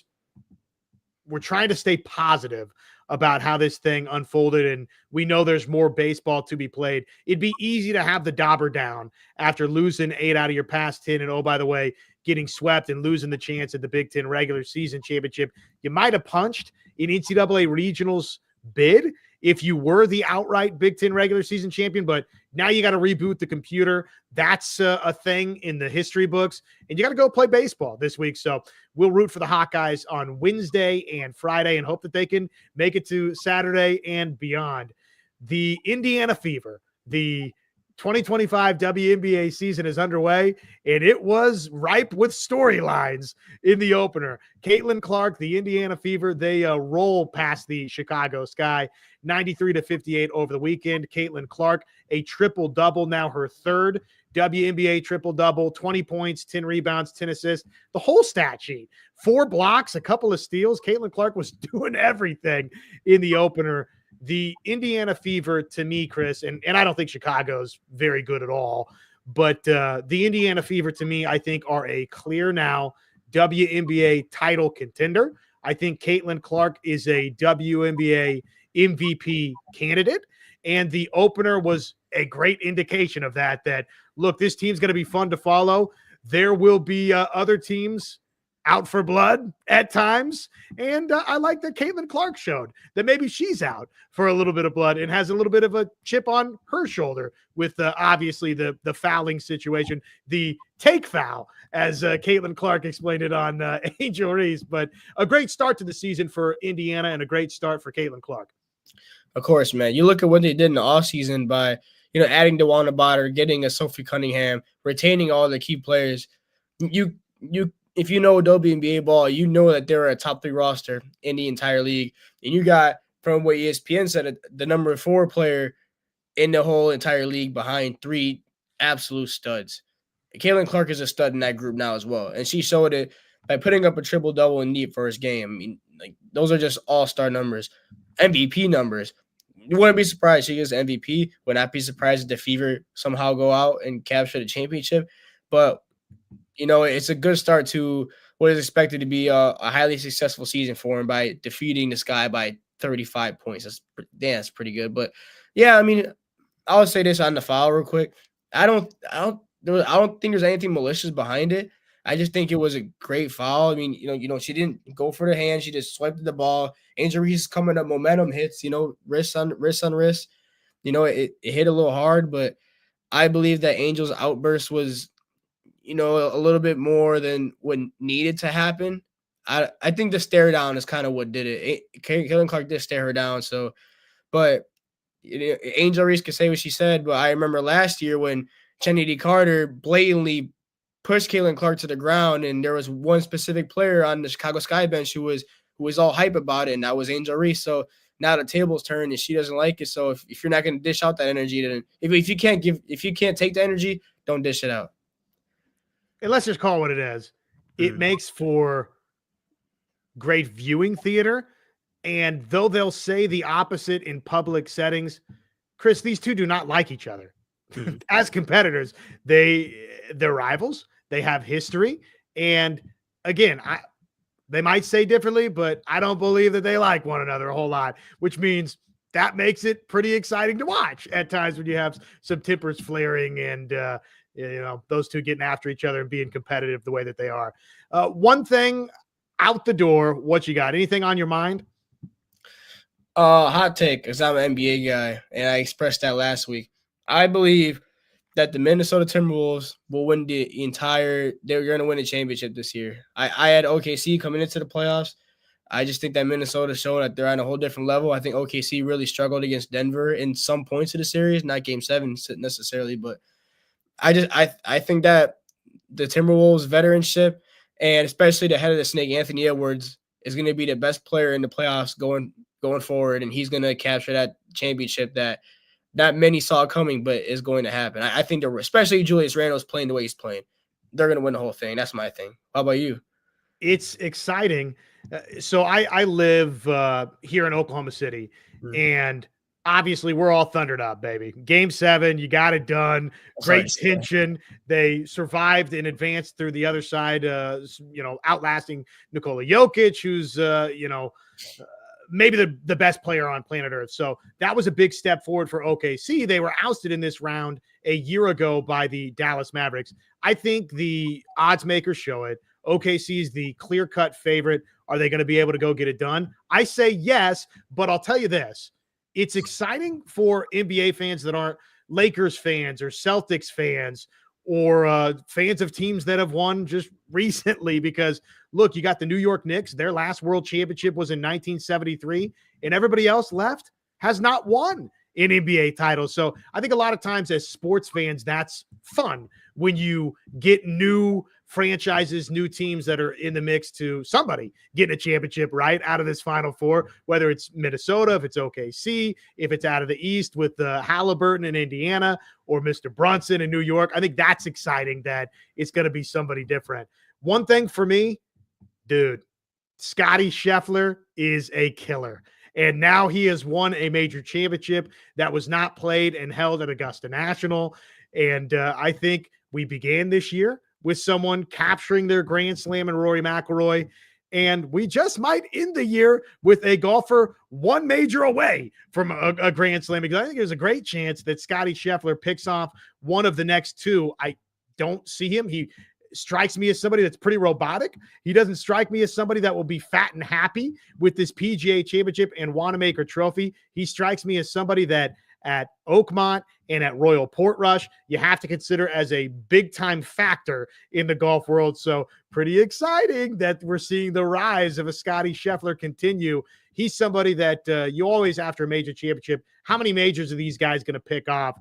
trying to stay positive about how this thing unfolded, and we know there's more baseball to be played. It'd be easy to have the dauber down after losing 8 out of your past 10, and oh, by the way, getting swept and losing the chance at the Big Ten regular season championship. You might have punched in NCAA regionals bid if you were the outright Big Ten regular season champion, but now you got to reboot the computer. That's a thing in the history books, and you got to go play baseball this week. So we'll root for the Hawkeyes on Wednesday and Friday and hope that they can make it to Saturday and beyond. The Indiana Fever, the 2025 WNBA season is underway, and it was ripe with storylines in the opener. Caitlin Clark, the Indiana Fever, they roll past the Chicago Sky, 93-58 over the weekend. Caitlin Clark, a triple-double, now her third WNBA triple-double, 20 points, 10 rebounds, 10 assists, the whole stat sheet. 4 blocks, a couple of steals. Caitlin Clark was doing everything in the opener. The Indiana Fever, to me, Chris, and I don't think Chicago's very good at all, but the Indiana Fever, to me, I think are a clear now WNBA title contender. I think Caitlin Clark is a WNBA MVP candidate, and the opener was a great indication of that, look, this team's going to be fun to follow. There will be other teams out for blood at times. And I like that Caitlin Clark showed that maybe she's out for a little bit of blood and has a little bit of a chip on her shoulder with obviously the fouling situation, the take foul, as Caitlin Clark explained it on Angel Reese. But a great start to the season for Indiana and a great start for Caitlin Clark. Of course, man. You look at what they did in the offseason by, adding DeWanna Botter, getting a Sophie Cunningham, retaining all the key players. If you know WNBA ball, you know that they're a top 3 roster in the entire league. And you got, from what ESPN said, the number 4 player in the whole entire league behind 3 absolute studs. Caitlin Clark is a stud in that group now as well. And she showed it by putting up a triple-double in the first game. I mean, like, those are just all-star numbers, MVP numbers. You wouldn't be surprised she gets MVP. Would not be surprised if the Fever somehow go out and capture the championship. But it's a good start to what is expected to be a highly successful season for him by defeating the Sky by 35 points. That's pretty good. But yeah, I mean, I'll say this on the foul real quick. I don't think there's anything malicious behind it. I just think it was a great foul. I mean, she didn't go for the hand. She just swiped the ball. Angel Reese coming up, momentum hits, wrist on wrist. It hit a little hard, but I believe that Angel's outburst was, a little bit more than what needed to happen. I think the stare down is kind of what did it. Caitlin Clark did stare her down. So, but Angel Reese could say what she said, but I remember last year when Chenny D. Carter blatantly pushed Caitlin Clark to the ground, and there was one specific player on the Chicago Sky bench who was all hype about it, and that was Angel Reese. So now the tables turned, and she doesn't like it. So if you're not going to dish out that energy, then if you can't take the energy, don't dish it out. And let's just call it what it is. It makes for great viewing theater. And though they'll say the opposite in public settings, Chris, these two do not like each other. As competitors, they're rivals. They have history. And again, they might say differently, but I don't believe that they like one another a whole lot, which means that makes it pretty exciting to watch at times when you have some tempers flaring and those two getting after each other and being competitive the way that they are. One thing out the door, what you got? Anything on your mind? Hot take, because I'm an NBA guy, and I expressed that last week. I believe that the Minnesota Timberwolves will win the entire. They're going to win the championship this year. I had OKC coming into the playoffs. I just think that Minnesota showed that they're on a whole different level. I think OKC really struggled against Denver in some points of the series, not Game 7 necessarily, but I think that the Timberwolves veteranship and especially the head of the snake, Anthony Edwards, is going to be the best player in the playoffs going forward, and he's going to capture that championship that not many saw coming, but is going to happen. I think they're, especially Julius Randle's playing the way he's playing, they're going to win the whole thing. That's my thing. How about you? It's exciting. So I live here in Oklahoma City, and obviously we're all thundered up, baby. Game 7, you got it done. Great tension. They survived and advanced through the other side, outlasting Nikola Jokic, who's, maybe the best player on planet Earth. So that was a big step forward for OKC. They were ousted in this round a year ago by the Dallas Mavericks. I think the odds makers show it. OKC is the clear-cut favorite. Are they going to be able to go get it done? I say yes, but I'll tell you this. It's exciting for NBA fans that aren't Lakers fans or Celtics fans or fans of teams that have won just recently because, look, you got the New York Knicks. Their last world championship was in 1973, and everybody else left has not won an NBA title. So I think a lot of times as sports fans, that's fun when you get new franchises, new teams that are in the mix to somebody getting a championship right out of this Final Four, whether it's Minnesota, if it's OKC, if it's out of the East with Halliburton in Indiana or Mr. Brunson in New York. I think that's exciting that it's going to be somebody different. One thing for me, dude, Scottie Scheffler is a killer. And now he has won a major championship that was not played and held at Augusta National. And I think we began this year with someone capturing their Grand Slam and Rory McIlroy. And we just might end the year with a golfer one major away from a Grand Slam, because I think there's a great chance that Scottie Scheffler picks off one of the next two. I don't see him. He strikes me as somebody that's pretty robotic. He doesn't strike me as somebody that will be fat and happy with this PGA championship and Wanamaker trophy. He strikes me as somebody that at Oakmont and at Royal Portrush, you have to consider as a big-time factor in the golf world. So pretty exciting that we're seeing the rise of a Scottie Scheffler continue. He's somebody that you always, after a major championship, how many majors are these guys going to pick off?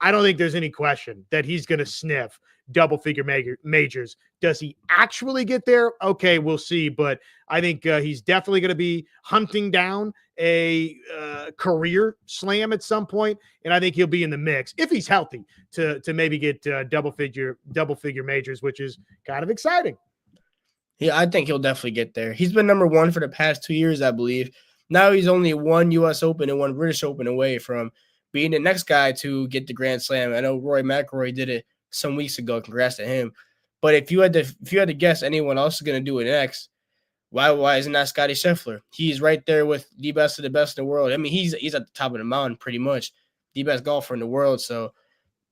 I don't think there's any question that he's going to sniff double-figure majors. Does he actually get there? Okay, we'll see. But I think he's definitely going to be hunting down a career slam at some point, and I think he'll be in the mix if he's healthy to maybe get double-figure majors, which is kind of exciting. Yeah, I think he'll definitely get there. He's been number one for the past 2 years, I believe. Now he's only one U.S. Open and one British Open away from being the next guy to get the Grand Slam. I know Rory McIlroy did it some weeks ago. Congrats to him. But if you had to guess anyone else is going to do it next, why isn't that Scottie Scheffler? He's right there with the best of the best in the world. I mean, he's at the top of the mountain pretty much, the best golfer in the world. So,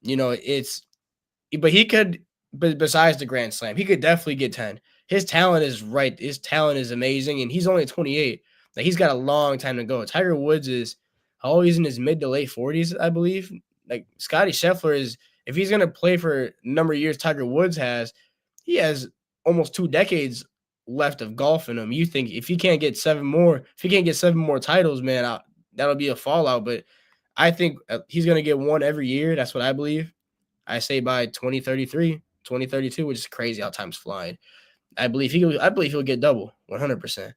but he could, besides the Grand Slam, he could definitely get 10. His talent is right. His talent is amazing, and he's only 28. Like, he's got a long time to go. Tiger Woods is always in his mid to late 40s, I believe. Like, Scottie Scheffler is, if he's going to play for a number of years Tiger Woods has, he has almost 2 decades left of golf in him. You think if he can't get 7 more titles, man, that'll be a fallout. But I think he's going to get one every year. That's what I believe. I say by 2033, 2032, which is crazy how time's flying. I believe he'll get double, 100%.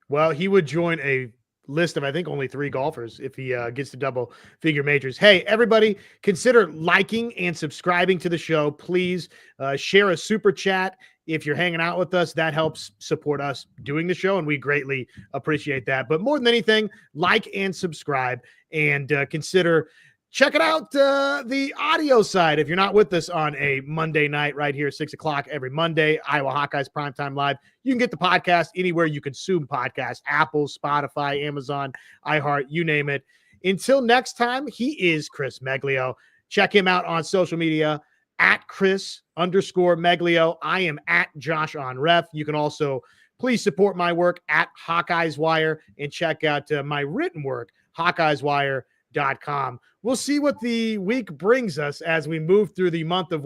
Well, he would join a list of, I think, only 3 golfers if he gets to double-figure majors. Hey, everybody, consider liking and subscribing to the show. Please share a super chat if you're hanging out with us. That helps support us doing the show, and we greatly appreciate that. But more than anything, like and subscribe, and consider checking out the audio side. If you're not with us on a Monday night right here, 6 o'clock every Monday, Iowa Hawkeyes Prime Time Live, you can get the podcast anywhere you consume podcasts, Apple, Spotify, Amazon, iHeart, you name it. Until next time, he is Chris Meglio. Check him out on social media at Chris_Meglio. I am at Josh on Ref. You can also please support my work at Hawkeyes Wire and check out my written work, HawkeyesWire.com. ESPN.com. We'll see what the week brings us as we move through the month of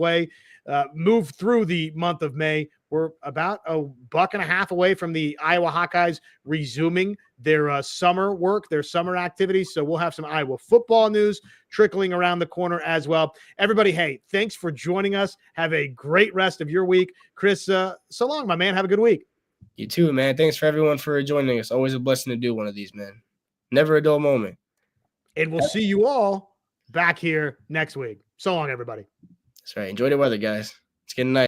May. We're about a buck and a half away from the Iowa Hawkeyes resuming their summer work, their summer activities. So we'll have some Iowa football news trickling around the corner as well. Everybody, hey, thanks for joining us. Have a great rest of your week. Chris, so long, my man. Have a good week. You too, man. Thanks for everyone for joining us. Always a blessing to do one of these, man. Never a dull moment. And we'll see you all back here next week. So long, everybody. That's right. Enjoy the weather, guys. It's getting nice.